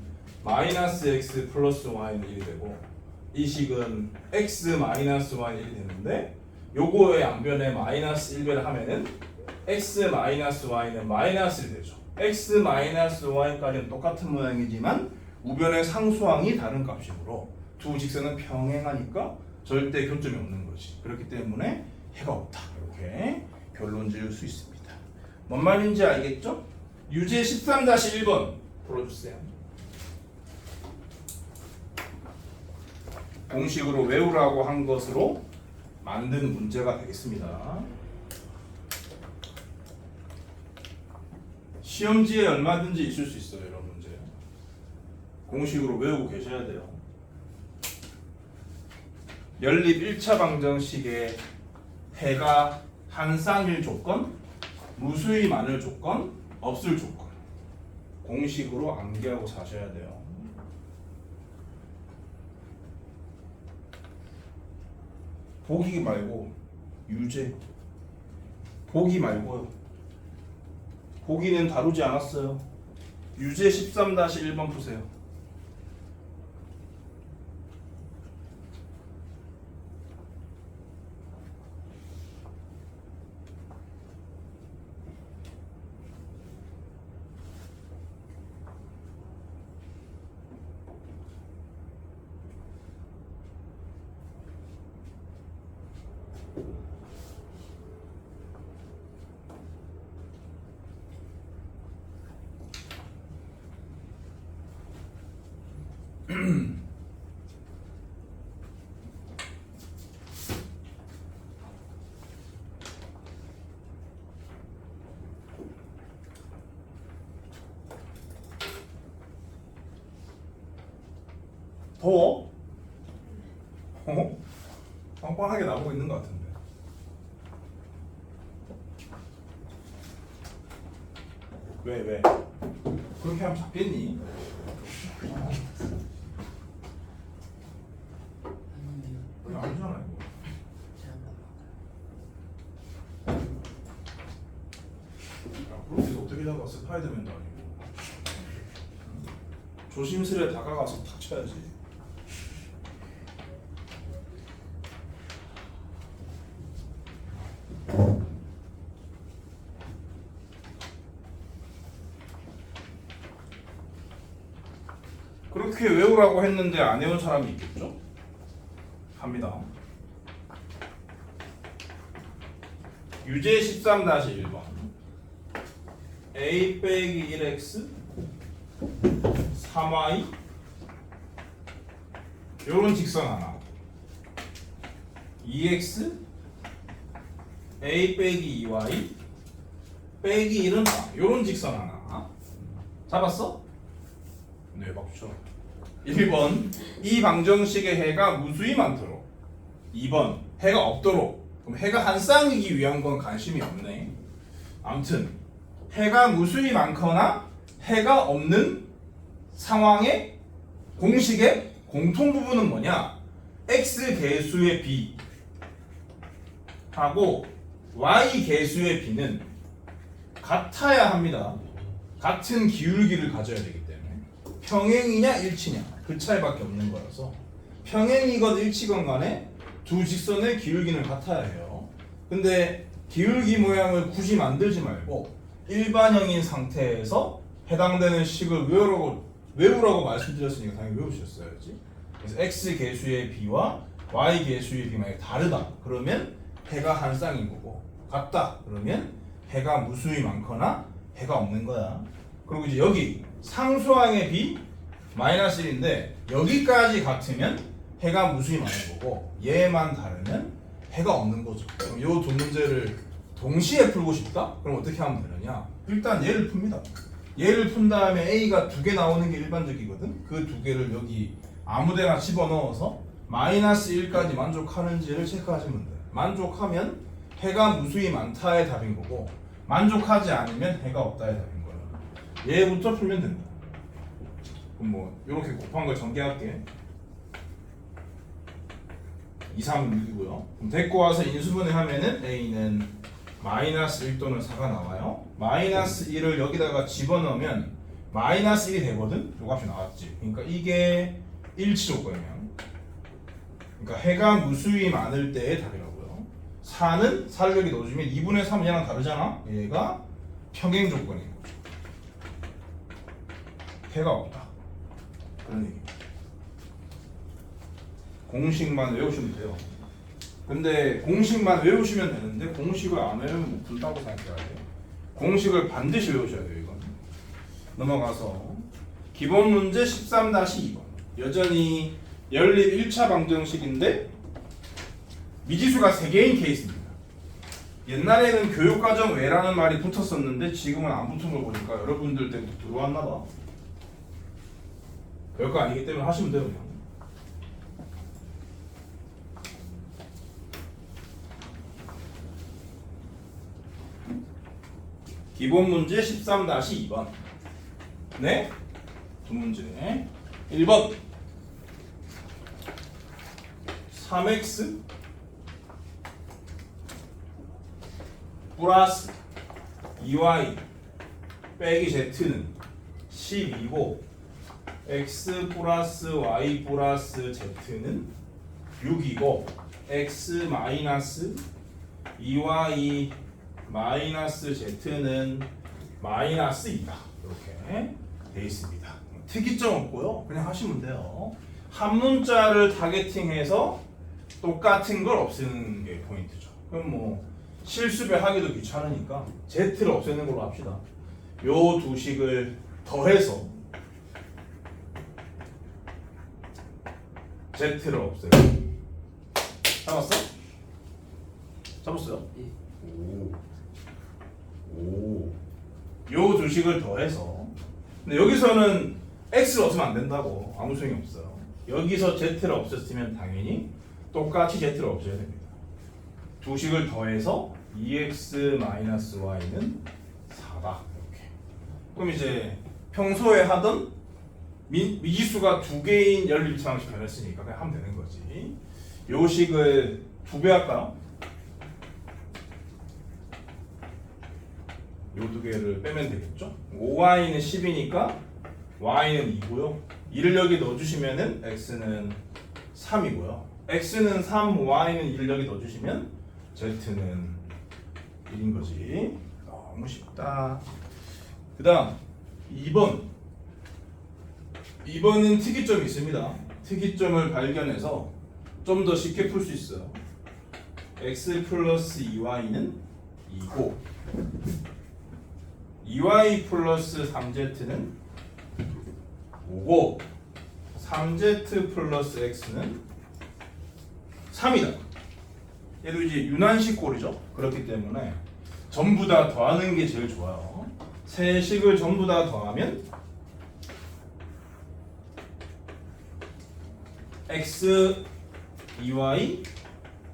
마이너스 x 플러스 y는 1이 되고 이 식은 x 마이너스 y는 1이 되는데 요거의 양변에 마이너스 1배를 하면은 x 마이너스 y는 마이너스 1이 되죠. x 마이너스 y까지는 똑같은 모양이지만 우변의 상수항이 다른 값이므로 두 직선은 평행하니까 절대 교점이 없는 거지. 그렇기 때문에 해가 없다. 이렇게 결론 지을 수 있습니다. 뭔 말인지 알겠죠? 유제 13-1번 풀어주세요. 공식으로 외우라고 한 것으로 만든 문제가 되겠습니다. 시험지에 얼마든지 있을 수 있어요. 이런 문제. 공식으로 외우고 계셔야 돼요. 연립 1차 방정식의 해가 한 쌍일 조건, 무수히 많을 조건, 없을 조건. 공식으로 암기하고 사셔야 돼요. 보기 말고 유제. 보기 말고요. 보기는 다루지 않았어요. 유제 13-1번 푸세요. 더워? 어? 빵빵하게 나오고 있는 것 같은데. 왜? 그렇게 하면 잡겠니? 아니요. 아니잖아 이거. 야, 그렇게 어떻게 잡아? 스파이더맨도 아니고. 조심스레 다가가서 탁 쳐야지. 그렇게 외우라고 했는데 안 외운 사람이 있겠죠? 갑니다. 유제 13-1번 a 빼기 1x 3y 요런 직선 하나 2x a 빼기 2y 빼기 1은 4 요런 직선 하나 잡았어? 네 박수 쳐. 1번 이 방정식의 해가 무수히 많도록 2번 해가 없도록. 그럼 해가 한 쌍이기 위한 건 관심이 없네. 아무튼 해가 무수히 많거나 해가 없는 상황의 공식의 공통 부분은 뭐냐? x 개수의 b 하고 y 개수의 b는 같아야 합니다. 같은 기울기를 가져야 되기 때문에 평행이냐 일치냐 그 차이밖에 없는 거라서 평행이건 일치건 간에 두 직선의 기울기는 같아야 해요. 근데 기울기 모양을 굳이 만들지 말고 일반형인 상태에서 해당되는 식을 외우라고 말씀드렸으니까 당연히 외우셨어야지. 그래서 x 개수의 b와 y 개수의 b 만약에 다르다 그러면 해가 한 쌍인 거고 같다 그러면 해가 무수히 많거나 해가 없는 거야. 그리고 이제 여기 상수항의 b 마이너스 1인데 여기까지 같으면 해가 무수히 많은 거고 얘만 다르면 해가 없는 거죠. 그럼 이 두 문제를 동시에 풀고 싶다? 그럼 어떻게 하면 되느냐? 일단 얘를 풉니다. 얘를 푼 다음에 a가 두 개 나오는 게 일반적이거든. 그 두 개를 여기 아무데나 집어넣어서 마이너스 1까지 만족하는지를 체크하시면 돼. 만족하면 해가 무수히 많다의 답인 거고 만족하지 않으면 해가 없다의 답인 거야. 얘부터 풀면 된다. 그럼 뭐 이렇게 곱한 걸 전개할게. 2, 3, 6이고요. 그럼 데리고 와서 인수분해 하면은 a는 마이너스 1 또는 4가 나와요. 마이너스 1을 여기다가 집어넣으면 마이너스 1이 되거든. 요 값이 나왔지. 그러니까 이게 일치 조건이야. 그러니까 해가 무수히 많을 때의 답이라고요. 4는 4를 여기 넣어주면 2분의 3은 얘랑 다르잖아. 얘가 평행 조건인 거죠. 해가 없다. 그런 얘기입니다. 공식만 외우시면 돼요. 근데 공식만 외우시면 되는데 공식을 안 외우면 못 푼다고 생각해야 돼요. 공식을 반드시 외우셔야 돼요. 이건 넘어가서 기본 문제 13-2번 여전히 연립 1차 방정식인데 미지수가 3개인 케이스입니다. 옛날에는 교육과정 외라는 말이 붙었었는데 지금은 안 붙은 걸 보니까 여러분들 때부터 들어왔나 봐. 별거 아니기 때문에 하시면 돼요. 그냥. 기본 문제 13-2번. 네? 두 문제. 1번 3x 플러스 2y 빼기 z는 12고 x 플러스 y 플러스 z는 6이고 x 마이너스 2y 마이너스 z는 마이너스 2다. 이렇게 돼 있습니다. 특이점 없고요. 그냥 하시면 돼요. 한 문자를 타겟팅해서 똑같은 걸 없애는 게 포인트죠. 그럼 뭐 실수배 하기도 귀찮으니까 Z를 없애는 걸로 합시다. 요 두 식을 더해서 Z를 없애요. 잡았어? 잡았어요? 예. 오. 요 두 식을 더해서. 근데 여기서는 X를 없으면 안 된다고. 아무 소용이 없어요. 여기서 Z를 없앴으면 당연히 똑같이 Z를 없애야 됩니다. 두 식을 더해서 2x-y는 4다. 이렇게. 그럼 이제 평소에 하던 미지수가 두 개인 연립상식 변했으니까 그냥 하면 되는 거지. 요 식을 두 배 할까요? 요 두 개를 빼면 되겠죠? 5y는 10이니까 y는 2고요. 2를 여기 넣어주시면은 x는 3이고요. x는 3, y는 2를 여기 넣어주시면 z는 1인 거지. 너무 쉽다. 그 다음 2번은 특이점이 있습니다. 특이점을 발견해서 좀 더 쉽게 풀 수 있어요. x 플러스 2y는 2고 2y 플러스 3z는 5고 3z 플러스 x는 3이다. 얘도 이제 유난식 꼴이죠. 그렇기 때문에 전부 다 더하는 게 제일 좋아요. 세 식을 전부 다 더하면 x, 2y,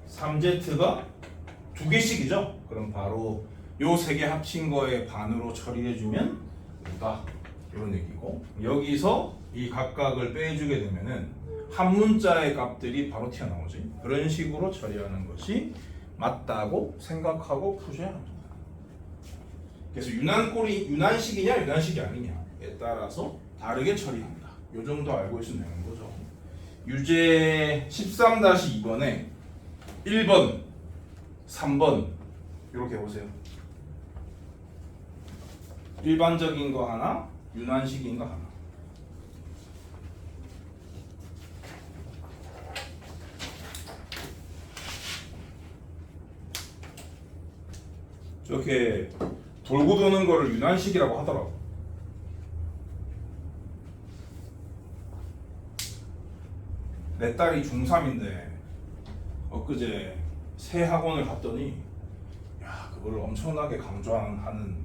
3z가 두 개씩이죠. 그럼 바로 요 세 개 합친 거에 반으로 처리해주면 5다. 이런 얘기고, 여기서 이 각각을 빼주게 되면은 한 문자의 값들이 바로 튀어나오지. 그런 식으로 처리하는 것이 맞다고 생각하고 푸셔야 합니다. 그래서 유난식이냐 유난식이 아니냐에 따라서 다르게 처리한다. 요 정도 알고 있으면 되는 거죠. 유제 13-2번에 1번, 3번 이렇게 보세요. 일반적인 거 하나, 유난식인 거 하나. 저렇게 돌고 도는 거를 유난식이라고 하더라고. 내 딸이 중3인데 엊그제 새 학원을 갔더니 야, 그걸 엄청나게 강조하는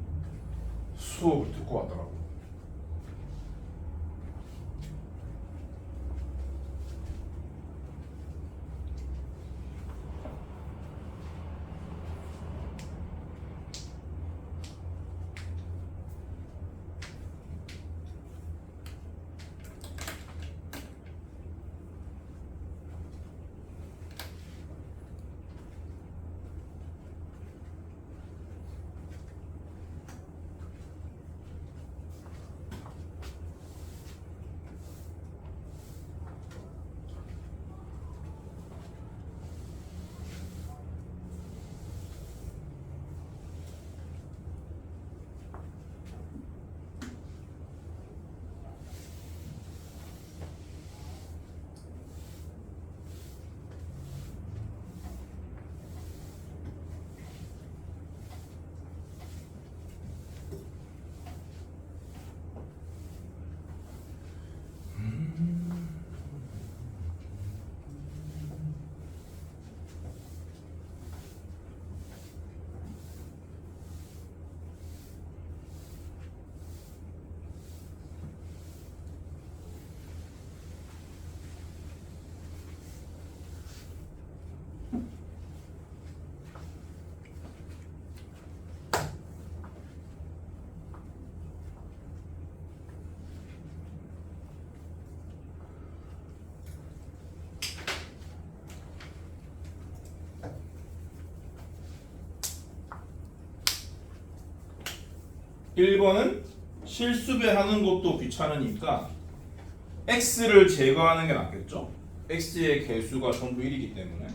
수업을 듣고 왔더라고. 일 1번은 실수배하는 것도 귀찮으니까 x를 제거하는 게 낫겠죠. x의 개수가 전부 1이기 때문에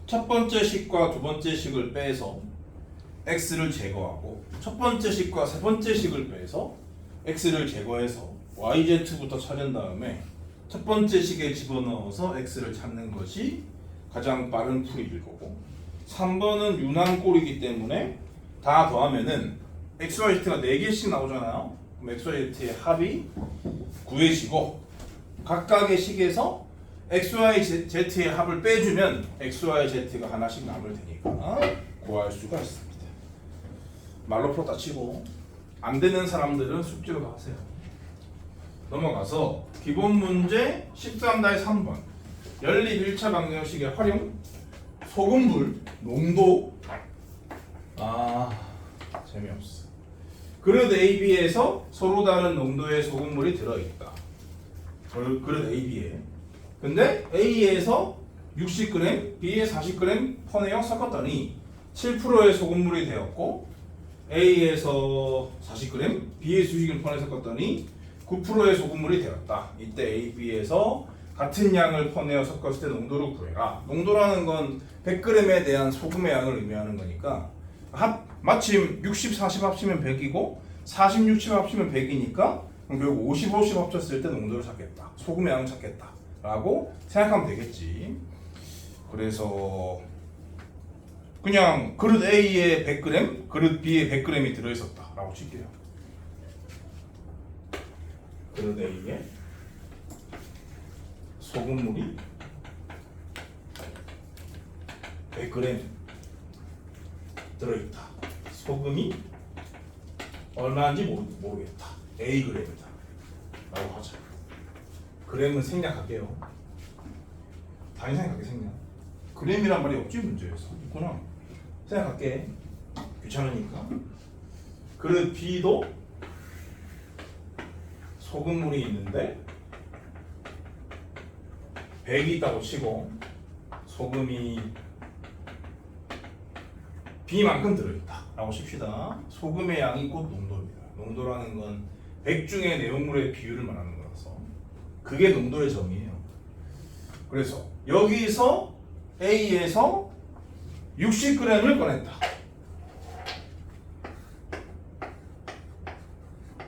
첫 번째 식과 두 번째 식을 빼서 x를 제거하고 첫 번째 식과 세 번째 식을 빼서 x를 제거해서 yz부터 찾은 다음에 첫 번째 식에 집어넣어서 x를 찾는 것이 가장 빠른 풀이일 거고 3번은 유난꼴이기 때문에 다 더하면은 XYZ가 4개씩 나오잖아요. 그럼 XYZ의 합이 구해지고 각각의 식에서 XYZ의 합을 빼주면 XYZ가 하나씩 남을 테니까 구할 수가 있습니다. 말로 풀었다 치고 안 되는 사람들은 숙제로 하세요. 넘어가서 기본 문제 13-3번 연립 1차 방정식의 활용 소금물 농도 재미없어. 그릇 AB에서 서로 다른 농도의 소금물이 들어있다. 그릇 AB에 근데 A에서 60g, B에 40g 퍼내어 섞었더니 7%의 소금물이 되었고 A에서 40g, B에 20g 퍼내어 섞었더니 9%의 소금물이 되었다. 이때 A, B에서 같은 양을 퍼내어 섞었을 때 농도를 구해라. 농도라는 건 100g에 대한 소금의 양을 의미하는 거니까 마침 60, 40 합치면 100이고 40, 60 합치면 100이니까 그럼 결국 50, 50 합쳤을 때 농도를 찾겠다. 소금의 양을 찾겠다. 라고 생각하면 되겠지. 그래서 그냥 그릇 A에 100g, 그릇 B에 100g이 들어있었다. 라고 칠게요. 그릇 A에 소금물이 100g 들어있다. 소금이 얼마인지 모르겠다. Ag이다. 라고 하자. 그램은 생략할게요. 당연히 생략할게. 생략. 그램이란 말이 없지 문제에서. 있구나. 생략할게. 귀찮으니까. 그릇 B도 소금물이 있는데 100이 있다고 치고 소금이 B만큼 들어있다 라고 칩시다. 소금의 양이 곧 농도입니다. 농도라는 건 100 중에 내용물의 비율을 말하는 거라서 그게 농도의 정의예요. 그래서 여기서 A에서 60g을 꺼냈다.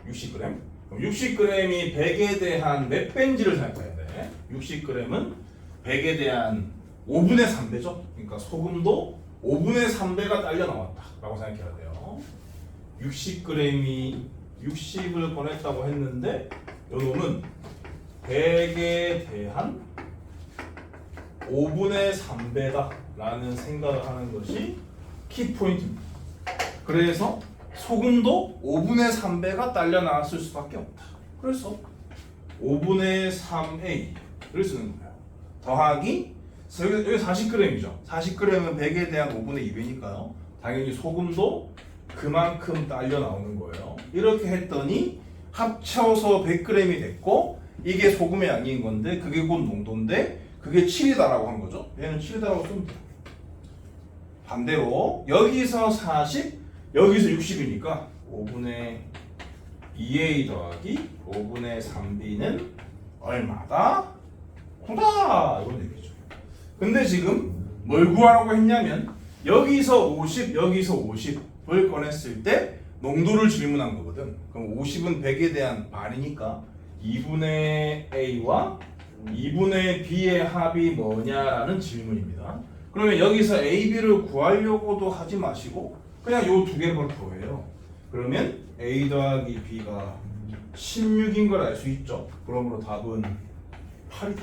60g. 그럼 60g이 100에 대한 몇 배인지를 생각해야 돼. 60g은 100에 대한 5분의 3배죠. 그러니까 소금도 5분의 3배가 딸려 나왔다 라고 생각해야 돼요. 60g이 60을 꺼냈다고 했는데 요놈은 100에 대한 5분의 3배다 라는 생각을 하는 것이 키포인트입니다. 그래서 소금도 5분의 3배가 딸려 나왔을 수밖에 없다. 그래서 5분의 3A를 쓰는 거예요. 더하기 여기 40g이죠. 40g은 100에 대한 5분의 2배니까요. 당연히 소금도 그만큼 딸려 나오는 거예요. 이렇게 했더니 합쳐서 100g이 됐고 이게 소금의 양인 건데 그게 곧 농도인데 그게 7이다라고 한 거죠. 얘는 7이다라고 쓰면 돼요. 반대로 여기서 40, 여기서 60이니까 5분의 2A 더하기 5분의 3B는 얼마다? 구다! 이건 얘기죠. 근데 지금 뭘 구하라고 했냐면 여기서 50, 여기서 50을 꺼냈을 때 농도를 질문한 거거든. 그럼 50은 100에 대한 반이니까 2분의 A와 2분의 B의 합이 뭐냐라는 질문입니다. 그러면 여기서 A, B를 구하려고도 하지 마시고 그냥 요 두 개를 구해요. 그러면 A 더하기 B가 16인 걸 알 수 있죠. 그러므로 답은 8이다.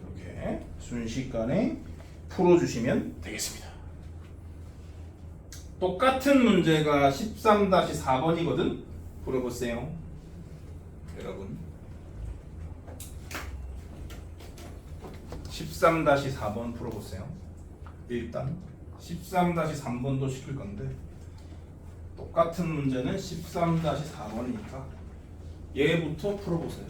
이렇게 순식간에 풀어주시면 되겠습니다. 똑같은 문제가 13-4번이거든. 풀어보세요. 여러분 13-4번 풀어보세요. 일단 13-3번도 시킬 건데 똑같은 문제는 13-4번이니까 얘부터 풀어보세요.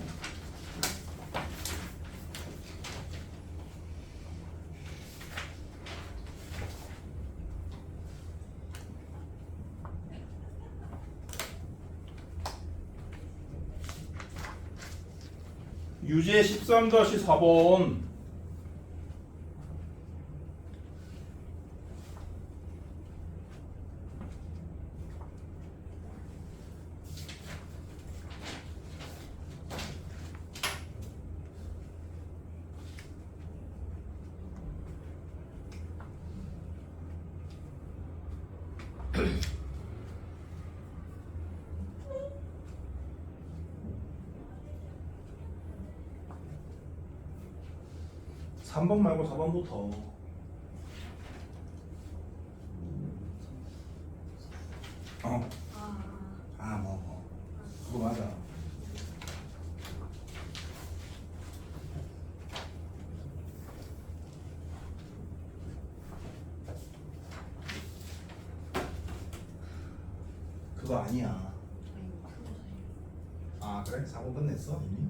유제 13-4번 (3번) 말고 (4번부터) 그거 맞아. 그거 아니야. 아 그래? 4번 끝냈어 이미?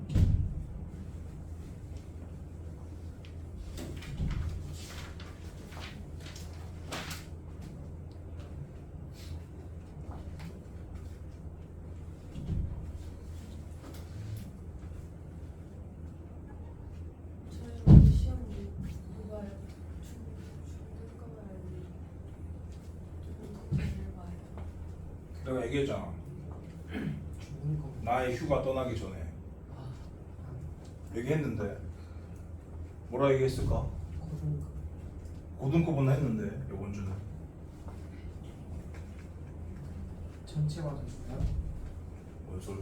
저희 시험 뭐 봐요? 중급 거만 중급 거만 봐요. 내가 얘기했잖아. 죽은 거. 나의 휴가 떠나기 전에 아, 얘기했는데 뭐라 얘기했을까? 고른 거. 고등급은 했는데 이번 주는 전체 과정 중요? 뭔 소리?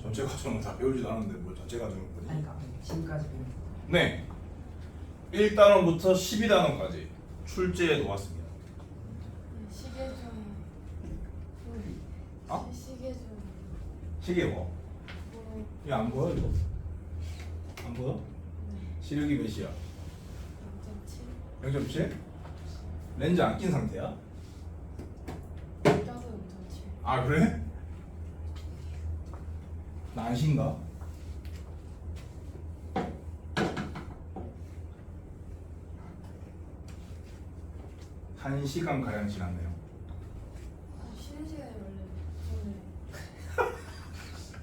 전체 과정은 다 배우지도 않았는데 뭘 전체 과정을 보니? 아니 그러니까 지금까지 배운 거. 네. 1단원부터 12단원까지 출제해 놓았습니다. 시계 좀. 어? 시계 좀. 시계 뭐? 뭐. 이거 안 보여 이거? 안 보여? 네. 시력이 몇이야? 0.7. 0.7? 렌즈 안 낀 상태야? 따도 0.7. 아 그래? 난신가? 한 시간 가량 지났네요. 쉬는 시간이 원래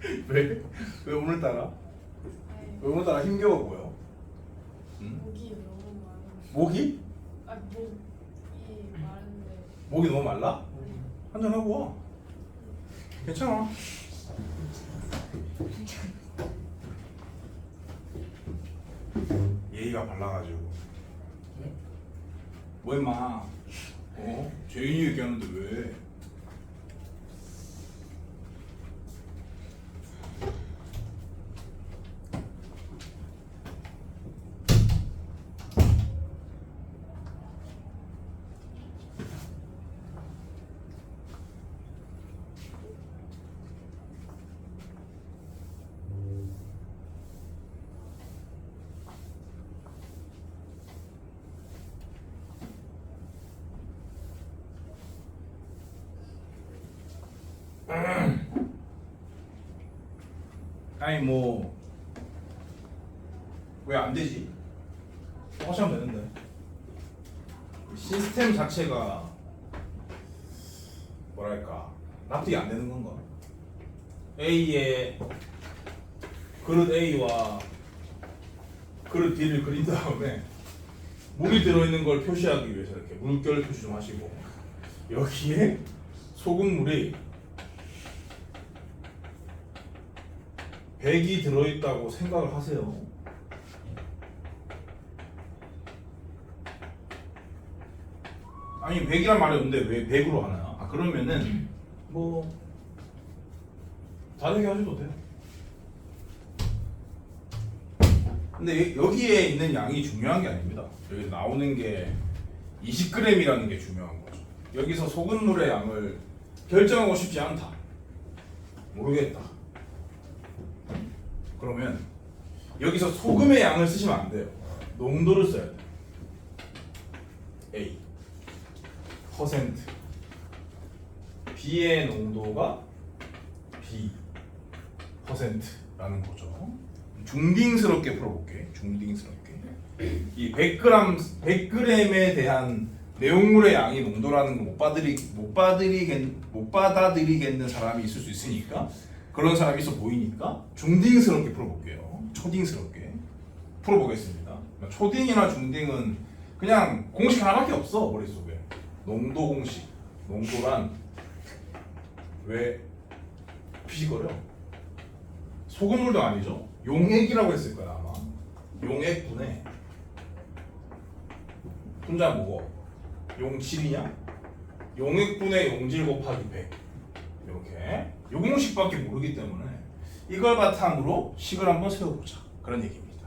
저는. 왜? 왜 오늘따라? 아예 왜 오늘따라 힘겨워 보여? 응? 목이 너무 많아. 목이? 아 목이 마른데. 목이 너무 말라? 우리 한잔 하고 와. 괜찮아. 예의가 발라가지고. 예? 뭐 임마? 죄인이 얘기하는데 왜? 아니 뭐 왜 안 되지? 똑같이 하면 되는데 시스템 자체가 뭐랄까 납득이 안 되는 건가? A에 그릇 A와 그릇 B를 그린 다음에 물이 들어있는 걸 표시하기 위해서 이렇게 물결 표시 좀 하시고 여기에 소금물이 100이 들어있다고 생각을 하세요. 아니 100이란 말이 없는데 왜 100으로 하나요? 아 그러면은 뭐 다르게 하셔도 돼요. 근데 여기에 있는 양이 중요한 게 아닙니다. 여기 나오는 게 20g이라는 게 중요한 거죠. 여기서 소금물의 양을 결정하고 싶지 않다. 모르겠다. 그러면 여기서 소금의 양을 쓰시면 안 돼요. 농도를 써야 돼요. A 퍼센트 B의 농도가 B 퍼센트라는 거죠. 중딩스럽게 풀어볼게. 중딩스럽게 이 100g에 대한 내용물의 양이 농도라는 걸 못 받아들이겠는 사람이 있을 수 있으니까 그런 사람이 있어 보이니까 중딩스럽게 풀어볼게요. 초딩스럽게 풀어보겠습니다. 초딩이나 중딩은 그냥 공식 하나밖에 없어 머릿속에. 농도 공식. 농도란 왜 피식거려? 소금물도 아니죠. 용액이라고 했을 거야 아마. 용액분해 분자 뭐고? 용질이냐? 용액분의 용질 곱하기 100 이렇게 요 공식밖에 모르기 때문에 이걸 바탕으로 식을 한번 세워보자 그런 얘기입니다.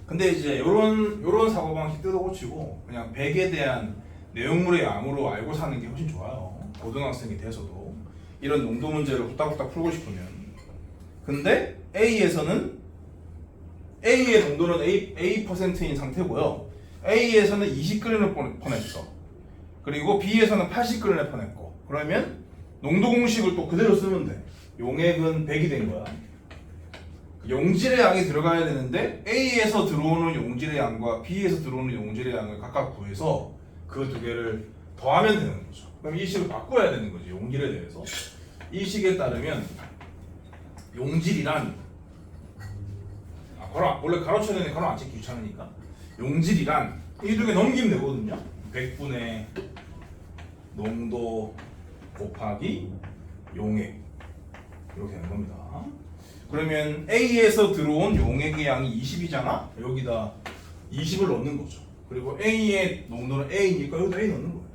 근데 이제 요런 사고방식 뜯어고치고 그냥 100에 대한 내용물의 양으로 알고 사는 게 훨씬 좋아요. 고등학생이 돼서도 이런 농도 문제를 후딱후딱 풀고 싶으면. 근데 A에서는 A의 농도는 A%인 상태고요. A에서는 20g을 퍼냈어. 그리고 B에서는 80g을 퍼냈고. 그러면 농도 공식을 또 그대로 쓰면 돼. 용액은 100이 된 거야. 용질의 양이 들어가야 되는데 A에서 들어오는 용질의 양과 B에서 들어오는 용질의 양을 각각 구해서 그 두 개를 더하면 되는 거죠. 그럼 이 식을 바꿔야 되는 거지. 용질에 대해서. 이 식에 따르면 용질이란 원래 가로쳐야 되는데 가로 안 찍기 귀찮으니까 용질이란 이 두 개 넘기면 되거든요. 100분의 농도 곱하기 용액 이렇게 되는 겁니다. 그러면 A에서 들어온 용액의 양이 20이잖아. 여기다 20을 넣는 거죠. 그리고 A의 농도는 A니까 여기다 A 넣는 거예요.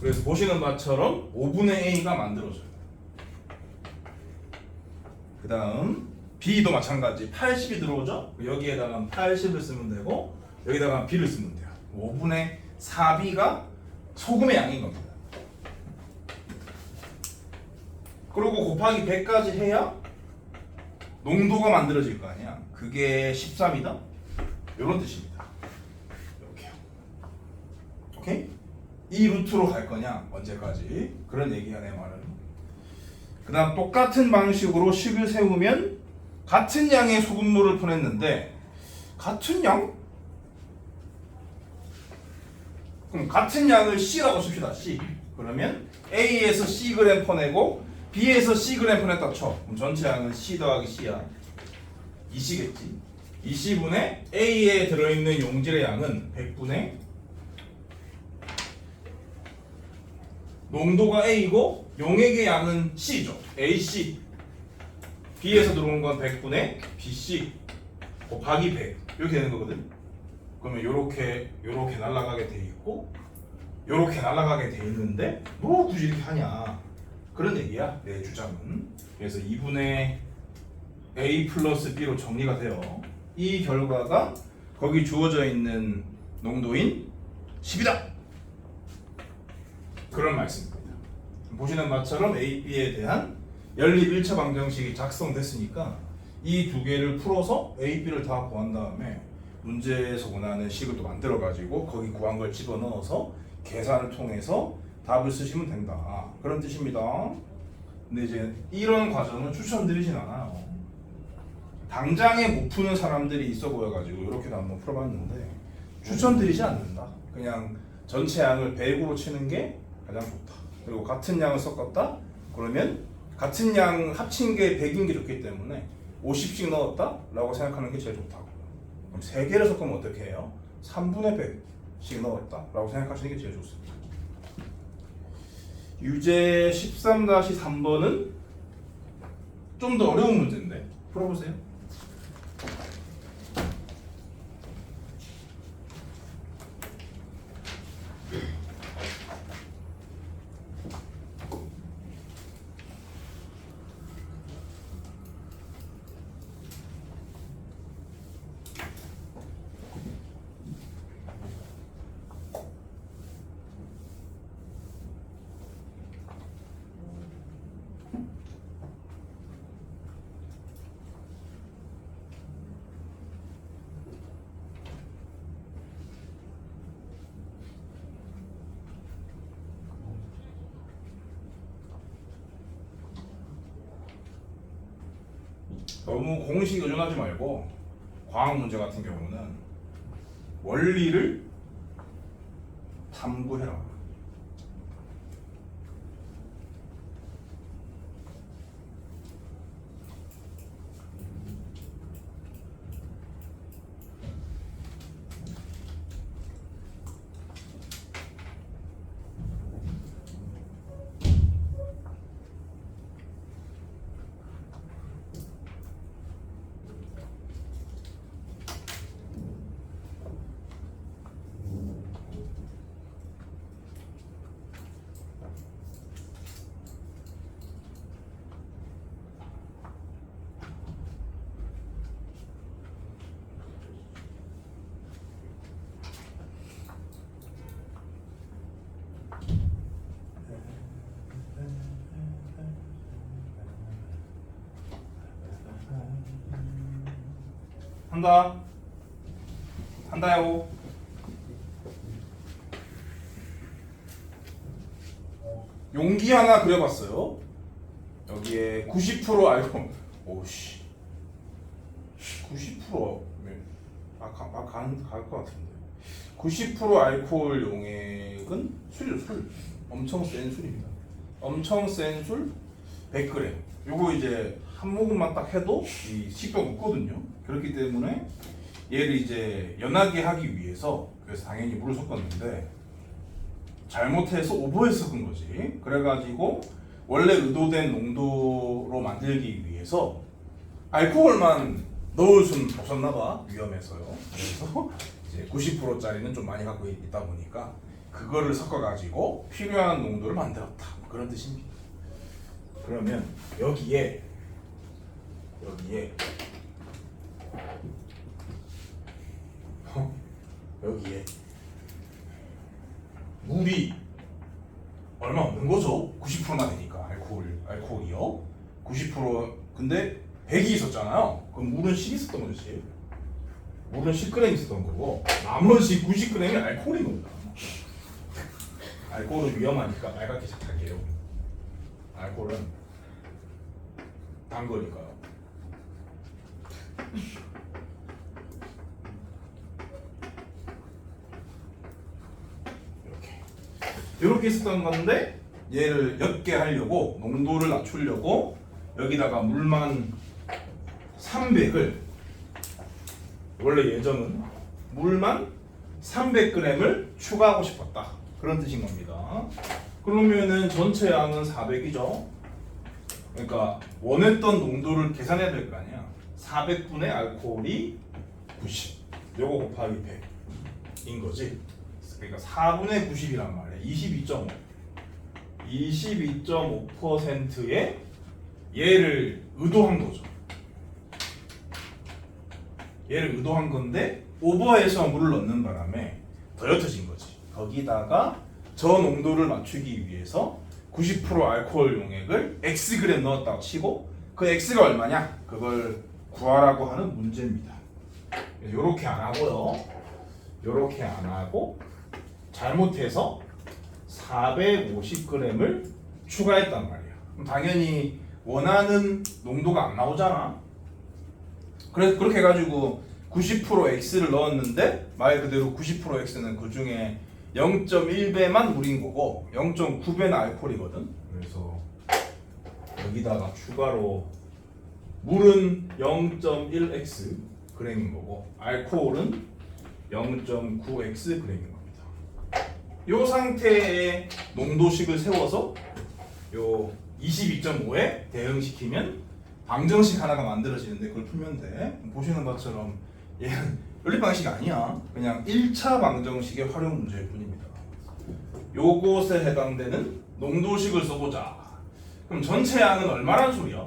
그래서 보시는 바처럼 5분의 A가 만들어져요. 그 다음 B도 마찬가지 80이 들어오죠. 여기에다가 80을 쓰면 되고 여기다가 B를 쓰면 돼요. 5분의 4B가 소금의 양인 겁니다. 그리고 곱하기 100까지 해야 농도가 만들어질 거 아니야. 그게 13이다. 이런 뜻입니다. 이렇게요. 오케이? 이 루트로 갈 거냐? 언제까지? 그런 얘기야 내 말은. 그 다음 똑같은 방식으로 식을 세우면 같은 양의 소금물을 퍼냈는데 같은 양? 그럼 같은 양을 C라고 씁시다. C. 그러면 A에서 Cg 퍼내고 B에서 Cg 퍼냈다 쳐. 그럼 전체 양은 C 더하기 C야. 2C겠지. 2C분의 A에 들어있는 용질의 양은 100분의 농도가 A고 용액의 양은 C죠. AC. B에서 들어온 건 100분의 BC 곱하기 100 이렇게 되는 거거든. 그러면 요렇게 날아가게 돼 있고 요렇게 날아가게 돼 있는데 뭐 굳이 이렇게 하냐 그런 얘기야 내 주장은. 그래서 2분의 A 플러스 B로 정리가 돼요. 이 결과가 거기 주어져 있는 농도인 10이다 그런 말씀입니다. 보시는 바처럼 A, B에 대한 연립 1차 방정식이 작성됐으니까 이 두 개를 풀어서 A, B를 다 구한 다음에 문제에서 원하는 식을 또 만들어 가지고 거기 구한 걸 집어넣어서 계산을 통해서 답을 쓰시면 된다 그런 뜻입니다. 근데 이제 이런 과정은 추천드리진 않아요. 당장에 못 푸는 사람들이 있어 보여가지고 이렇게도 한번 풀어봤는데 추천드리지 않는다. 그냥 전체 양을 100으로 치는 게 가장 좋다. 그리고 같은 양을 섞었다? 그러면 같은 양 합친 게 100인 게 좋기 때문에 50씩 넣었다? 라고 생각하는 게 제일 좋다고. 그럼 3개를 섞으면 어떻게 해요? 3분의 100씩 넣었다 라고 생각하시는 게 제일 좋습니다. 유제 13-3번은 좀 더 어려운 문제인데 풀어보세요. 너무 공식 의존하지 말고 과학 문제 같은 경우는 원리를 탐구해라. 한다요. 용기 하나 그려봤어요. 여기에 90% 알코올. 오씨. 90% 갈것 같은데. 90% 알코올 용액은 술이죠, 술. 엄청 센 술입니다. 엄청 센 술 100g. 요거 이제 한 모금만 딱 해도 이 식도가 녹거든요. 그렇기 때문에 얘를 이제 연하게 하기 위해서 그래서 당연히 물을 섞었는데 잘못해서 오버해서 섞은 거지. 그래가지고 원래 의도된 농도로 만들기 위해서 알코올만 넣을 수는 없었나봐. 위험해서요. 그래서 이제 90%짜리는 좀 많이 갖고 있다 보니까 그거를 섞어가지고 필요한 농도를 만들었다. 그런 뜻입니다. 그러면 여기에 여기에 물이 얼마 없는 거죠. 90%나 되니까 알코올이요. 90% 근데 100이 있었잖아요. 그럼 물은 10 있었던 거지. 물은 10g 있었던 거고 나머지 90g이 알코올인 겁니다. 알코올은 위험하니까 빨갛게 착하게요. 알코올은 단 거니까요. 이렇게 있었던 건데 얘를 옅게 하려고 농도를 낮추려고 여기다가 물만 300을 원래 예정은 물만 300g을 추가하고 싶었다. 그런 뜻인 겁니다. 그러면은 전체 양은 400이죠. 그러니까 원했던 농도를 계산해야 될 거 아니야. 400분의 알코올이 90. 요거 곱하기 100인 거지. 그러니까 4분의 90이란 말이야. 22.5. 22.5%의 얘를 의도한 거죠. 얘를 의도한 건데 오버해서 물을 넣는 바람에 더 옅어진 거지. 거기다가 저 농도를 맞추기 위해서 90% 알코올 용액을 Xg 넣었다고 치고 그 X가 얼마냐? 그걸 구하라고 하는 문제입니다. 요렇게 안 하고요. 요렇게 안 하고 잘못해서 450g을 추가했단 말이야. 그럼 당연히 원하는 농도가 안 나오잖아. 그래서 그렇게 해가지고 90% X를 넣었는데 말 그대로 90% X는 그 중에 0.1배만 물인 거고 0.9배는 알코올이거든. 그래서 여기다가 추가로 물은 0.1X g인 거고 알코올은 0.9X g인 겁니다. 이 상태의 농도식을 세워서 요 22.5에 대응시키면 방정식 하나가 만들어지는데 그걸 풀면 돼. 보시는 것처럼 얘는 연립 방식이 아니야. 그냥 1차 방정식의 활용 문제일 뿐입니다. 요것에 해당되는 농도식을 써보자. 그럼 전체 양은 얼마란 소리야?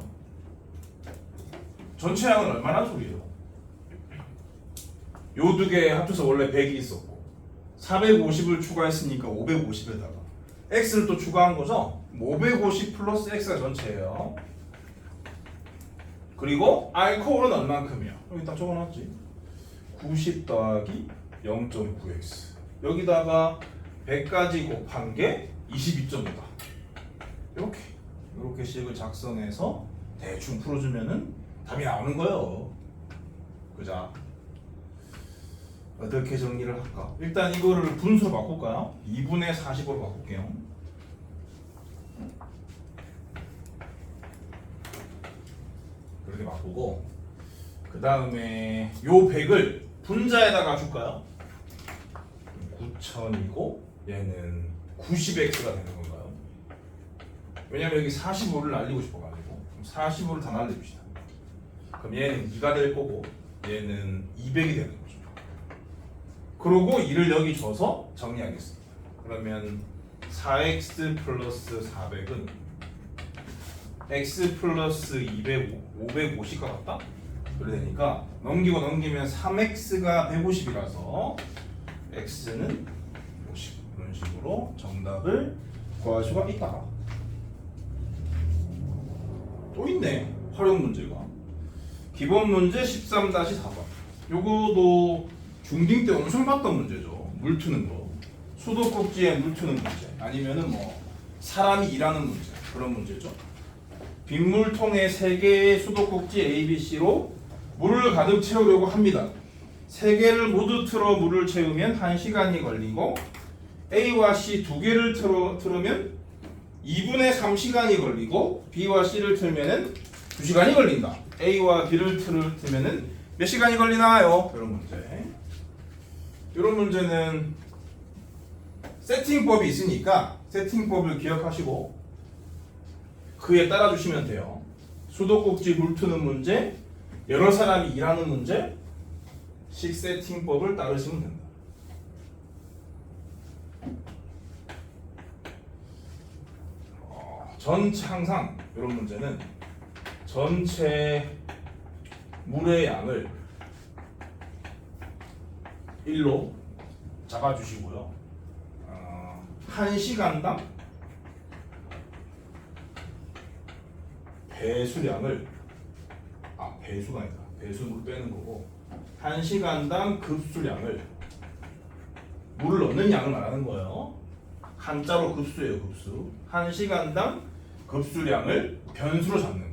전체 양은 얼마란 소리예요? 요 두 개 합쳐서 원래 100이 있었고 450을 추가했으니까 550에다가 x를 또 추가한 거죠? 550 플러스 x가 전체예요. 그리고 알코올은 얼만큼이야? 여기 딱 적어놨지. 90 더하기 0.9x 여기다가 100까지 곱한 게 22.5다. 이렇게 식을 작성해서 대충 풀어주면은 답이 나오는 거예요. 그자? 어떻게 정리를 할까? 일단 이거를 분수로 바꿀까요? 2분의 40으로 바꿀게요. 그렇게 바꾸고 그 다음에 요 100을 분자에다가 줄까요? 9000이고 얘는 90x가 되는 건가요? 왜냐면 여기 45를 날리고 싶어가지고 45를 다 날려줍시다. 그럼 얘는 2가 될 거고 얘는 200이 되는 거죠. 그리고 2를 여기 줘서 정리하겠습니다. 그러면 4x 플러스 400은 x 플러스 550과 같다? 그래 되니까 넘기고 넘기면 3x가 150이라서 x는 50 이런 식으로 정답을 구할 수가 있다. 또 있네 활용 문제가. 기본 문제 13-4번 요거도 중딩 때 엄청 봤던 문제죠. 물 트는 거. 수도꼭지에 물 트는 문제. 아니면은 뭐 사람이 일하는 문제. 그런 문제죠. 빗물통에 3개의 수도꼭지 A, B, C로 물을 가득 채우려고 합니다. 3개를 모두 틀어 물을 채우면 1시간이 걸리고 A와 C 2개를 틀으면 2분의 3시간이 걸리고 B와 C를 틀면은 2시간이 걸린다. A와 B를 틀면은 몇 시간이 걸리나요? 이런 문제. 이런 문제는 세팅법이 있으니까 세팅법을 기억하시고 그에 따라주시면 돼요. 수도꼭지 물 트는 문제, 여러 사람이 일하는 문제, 식 세팅법을 따르시면 된다. 전체 항상 이런 문제는 전체 물의 양을 1로 잡아주시고요. 1시간당 배수량을 배수가 아니다. 배수물 빼는 거고 1시간당 급수량을 물을 넣는 양을 말하는 거예요. 한자로 급수예요. 급수. 1시간당 급수량을 변수로 잡는 거야.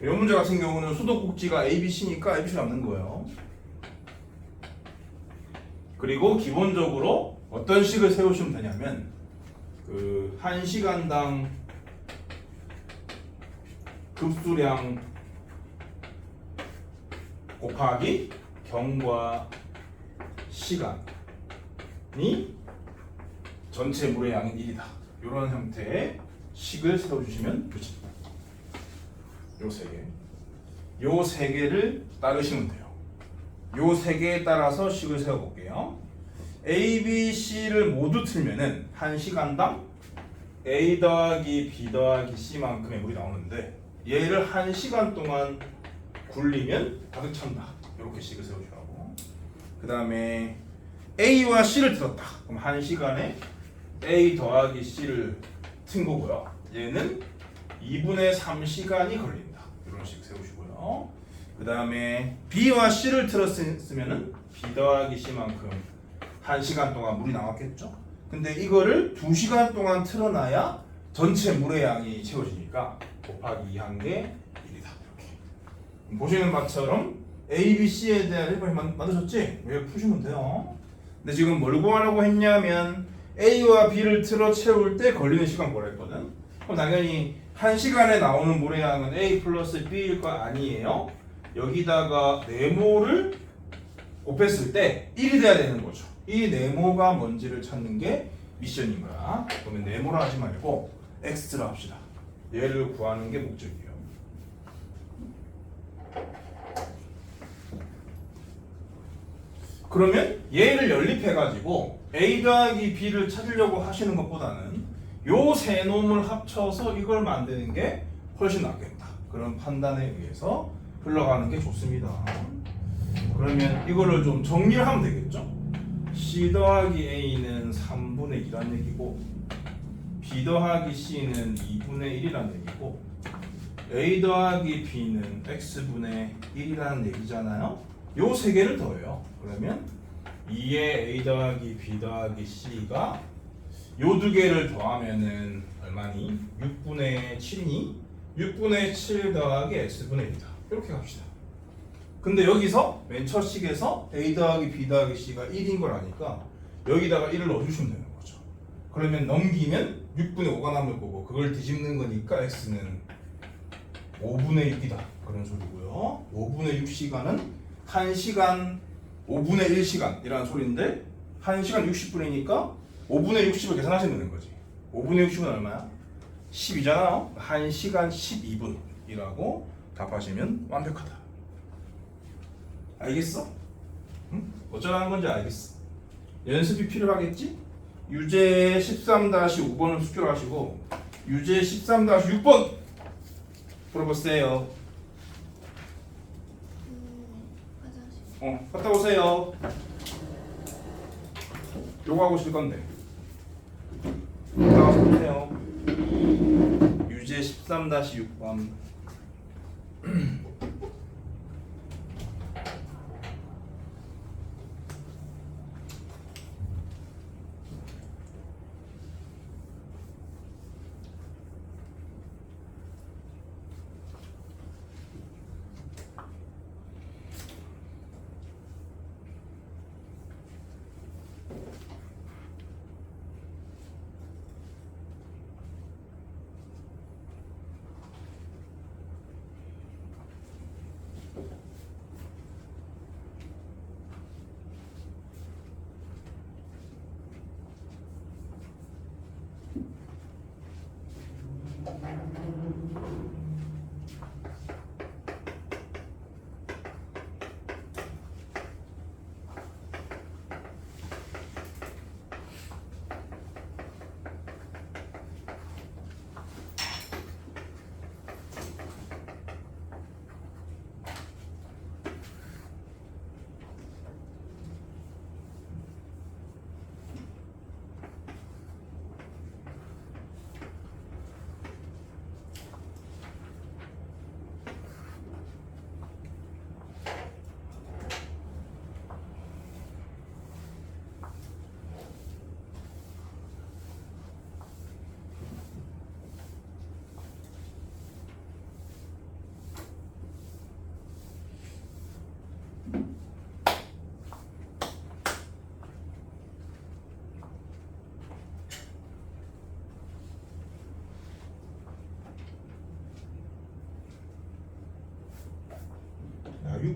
이 문제 같은 경우는 수도꼭지가 A, B, C니까 A, B, C 잡는 거예요. 그리고 기본적으로 어떤 식을 세우시면 되냐면 1시간당 급수량 곱하기 경과 시간이 전체 물의 양인 1이다. 이런 형태의 식을 세워주시면 되지. 요 세 개를 따르시면 돼요. 요 세 개에 따라서 식을 세워볼게요. A, B, C를 모두 틀면은 1시간당 A 더하기 B 더하기 C만큼의 물이 나오는데 얘를 1시간 동안 굴리면 가득 찬다. 이렇게 식을 세우시라고. 그 다음에 A와 C를 틀었다. 그럼 1시간에 A 더하기 C를 튼 거고요. 얘는 2분의 3시간이 걸린다. 이런 식 세우시고요. 그 다음에 B와 C를 틀었으면은 B 더하기 C만큼 1시간 동안 물이 나왔겠죠? 근데 이거를 2시간 동안 틀어놔야 전체 물의 양이 채워지니까 곱하기 2한 게 1이다. 이렇게. 보시는 바처럼 A, B, C에 대한 1번이 만드셨지? 이거 푸시면 돼요. 근데 지금 뭘 구하려고 했냐면 A와 B를 틀어 채울 때 걸리는 시간 뭐랬거든? 그럼 당연히 1시간에 나오는 물의 양은 A 플러스 B일 거 아니에요? 여기다가 네모를 곱했을 때 1이 돼야 되는 거죠. 이 네모가 뭔지를 찾는 게 미션인 거야. 그러면 네모라 하지 말고 X라 합시다. 얘를 구하는 게 목적이에요. 그러면 얘를 연립해가지고 A 더하기 B를 찾으려고 하시는 것보다는 요 세 놈을 합쳐서 이걸 만드는 게 훨씬 낫겠다. 그런 판단에 의해서 흘러가는 게 좋습니다. 그러면 이거를 좀 정리를 하면 되겠죠? C 더하기 A는 3분의 2라는 얘기고 B 더하기 C는 2분의 1이라는 얘기고 A 더하기 B는 X분의 1이라는 얘기잖아요. 요 세 개를 더해요. 그러면 2의 A 더하기 B 더하기 C가 요 두 개를 더하면은 얼마니? 6분의 7이니? 6분의 7 더하기 X분의 1이다. 이렇게 갑시다. 근데 여기서 맨 첫 식에서 A 더하기 B 더하기 C가 1인 걸 아니까 여기다가 1을 넣어주시면 되는 거죠. 그러면 넘기면 6분의 5가 남을 거고 그걸 뒤집는 거니까 X는 5분의 6이다. 그런 소리고요. 5분의 6시간은 1시간 5분의 1시간이라는 소리인데 1시간 60분이니까 5분의 60을 계산하시면 되는 거지. 5분의 60은 얼마야? 10이잖아요. 1시간 12분이라고 답하시면 완벽하다. 알겠어? 응? 어쩌라는 건지 알겠어. 연습이 필요하겠지? 유제 13-5번을 숙지하시고 유제 13-6번 풀어보세요. 화장실. 갔다 오세요. 요거 하고 있을 건데. 갔다 와서 보세요. 유제 13-6번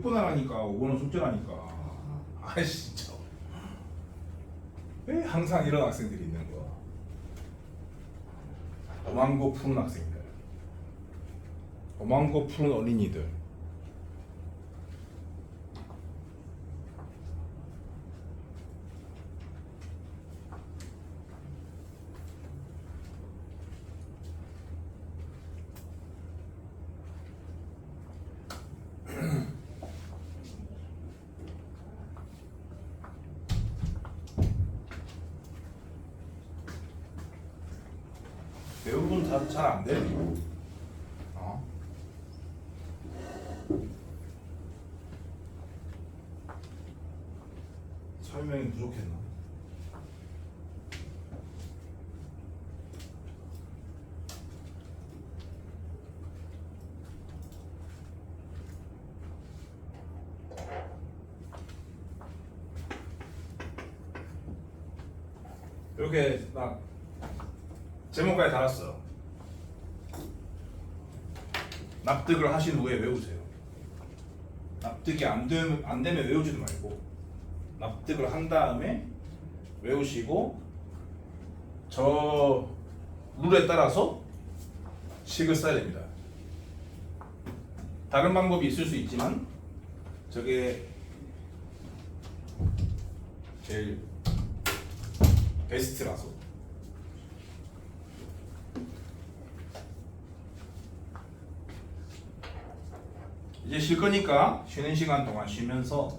6번 하라니까 5번은 숙제라니까. 아이씨 진짜. 왜 항상 이런 학생들이 있는 거야? 오만고 푸는 학생들, 오만고 푸는 어린이들. 대부분 다 잘 안 돼. 어? 설명이 부족했나? 이렇게 막 제목까지 달았어. 납득을 하신 후에 외우세요. 납득이 안 되면 외우지도 말고 납득을 한 다음에 외우시고 저 룰에 따라서 식을 써야 됩니다. 다른 방법이 있을 수 있지만 저게 제일 베스트라서. 이제 쉴 거니까 쉬는 시간 동안 쉬면서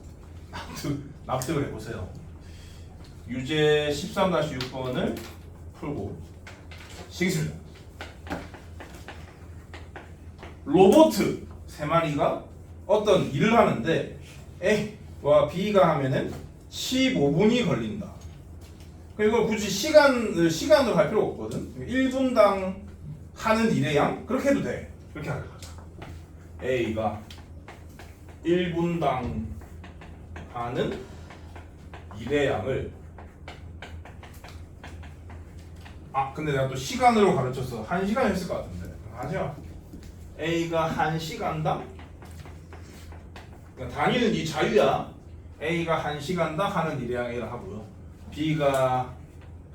납득을 해보세요. 유제 13-6번을 풀고 쉬겠습니다. 로봇 3마리가 어떤 일을 하는데 A와 B가 하면은 15분이 걸린다. 그리고 굳이 시간으로 할 필요가 없거든. 1분당 하는 일의 양 그렇게 해도 돼. 그렇게 하자. A가 1분당 하는 일의 양을 근데 내가 또 시간으로 가르쳐서 1시간 했을 것 같은데 하죠. A가 1시간당 그러니까 단위는 네 자유야. A가 1시간당 하는 일의 양을 A라 하고요. B가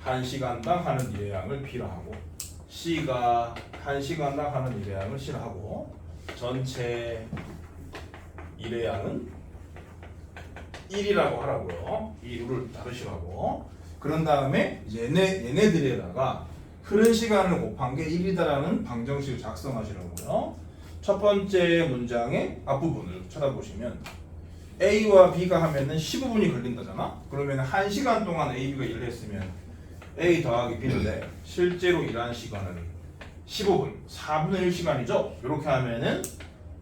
1시간당 하는 일의 양을 B라 하고 C가 1시간당 하는 일의 양을 C라 하고 전체 일의 양은 1이라고 하라고요. 이 룰을 다루시라고. 그런 다음에 이제 얘네들에다가 흐른 시간을 곱한 게 1이다라는 방정식을 작성하시라고요. 첫 번째 문장의 앞부분을 쳐다보시면 A와 B가 하면은 15분이 걸린다잖아. 그러면 1시간 동안 A, B가 일을 했으면 A 더하기 B인데 실제로 일한 시간은 15분, 4분의 1시간이죠. 이렇게 하면은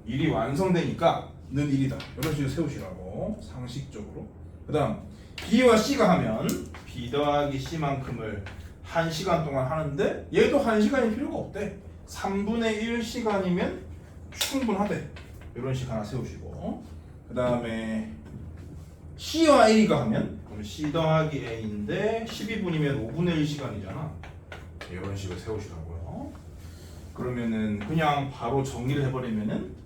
일이 완성되니까 는 1이다. 이런 식으로 세우시라고 상식적으로. 그 다음 B와 C가 하면 B 더하기 C만큼을 1시간 동안 하는데 얘도 1시간이 필요가 없대. 3분의 1시간이면 충분하대. 이런 식 하나 세우시고 그 다음에 C와 A가 하면 그럼 C 더하기 A인데 12분이면 5분의 1시간이잖아. 이런 식으로 세우시라고요. 그러면은 그냥 바로 정리를 해버리면은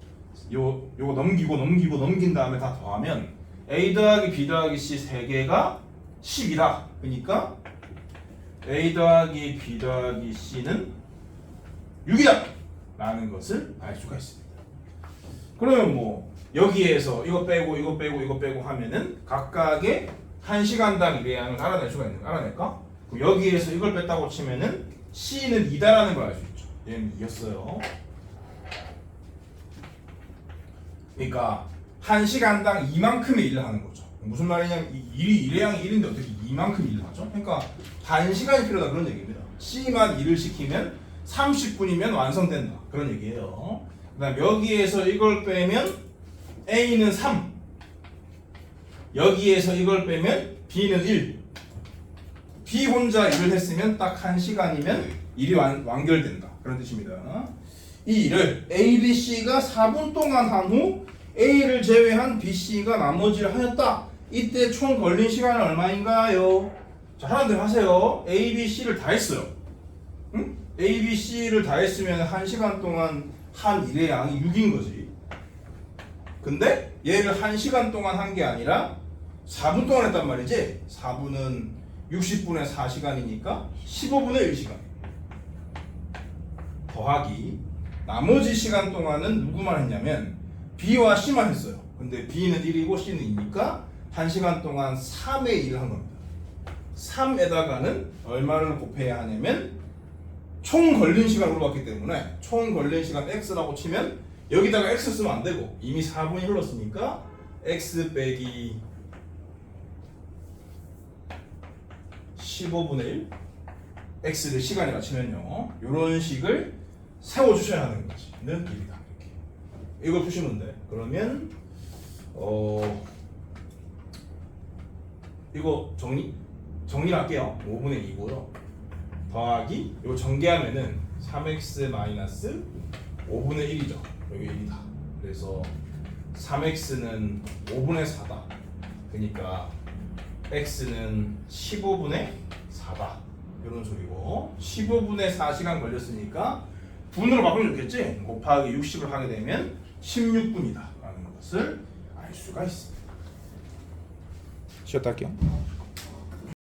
요거 넘긴 다음에 다 더하면 A 더하기 B 더하기 C 3개가 10이다. 그러니까 A 더하기 B 더하기 C는 6이다 라는 것을 알 수가 있습니다. 그러면 뭐 여기에서 이거 빼고 이거 빼고 이거 빼고 하면은 각각의 1시간당 일의 양을 알아낼 수가 있는 거야. 알아낼까? 그럼 여기에서 이걸 뺐다고 치면은 C는 2다라는 걸 알 수 있죠. 얘는 2였어요. 그러니까 1시간당 이만큼의 일을 하는 거죠. 무슨 말이냐면 일의 양이 1인데 어떻게 이만큼 일을 하죠? 그러니까 1시간이 필요하다 그런 얘기입니다. C만 일을 시키면 30분이면 완성된다 그런 얘기예요. 그 다음 여기에서 이걸 빼면 A는 3, 여기에서 이걸 빼면 B는 1. B 혼자 일을 했으면 딱 1시간이면 일이 완결된다 그런 뜻입니다. 이 일을 A, B, C가 4분 동안 한 후 A를 제외한 B, C가 나머지를 하였다. 이때 총 걸린 시간은 얼마인가요? 자, 하나들 하세요. A, B, C를 다 했어요. 응? A, B, C를 다 했으면 1시간 동안 한 일의 양이 6인 거지. 근데 얘를 1시간 동안 한 게 아니라 4분 동안 했단 말이지. 4분은 60분의 4시간이니까 15분의 1시간 더하기 나머지 시간 동안은 누구만 했냐면 B와 C만 했어요. 근데 B는 1이고 C는 2니까 1시간 동안 3의 1을 한 겁니다. 3에다가는 얼마를 곱해야 하냐면 총 걸린 시간을 물어봤기 때문에 총 걸린 시간 X라고 치면 여기다가 X 쓰면 안 되고 이미 4분이 흘렀으니까 X 빼기 15분의 1 X를 시간이라 치면요 이런 식을 세워주셔야 하는 거지. 는 1이다 이렇게. 이걸 푸시면 돼. 그러면 이거 정리를 할게요. 5분의 2고요 더하기 이거 전개하면은 3x 마이너스 5분의 1이죠. 여기 1이다. 그래서 3x는 5분의 4다. 그러니까 x는 15분의 4다. 이런 소리고 15분의 4시간 걸렸으니까 분으로 바꾸면 좋겠지? 곱하기 60을 하게 되면 16분이다 라는 것을 알 수가 있습니다. 쉬었다 할게요.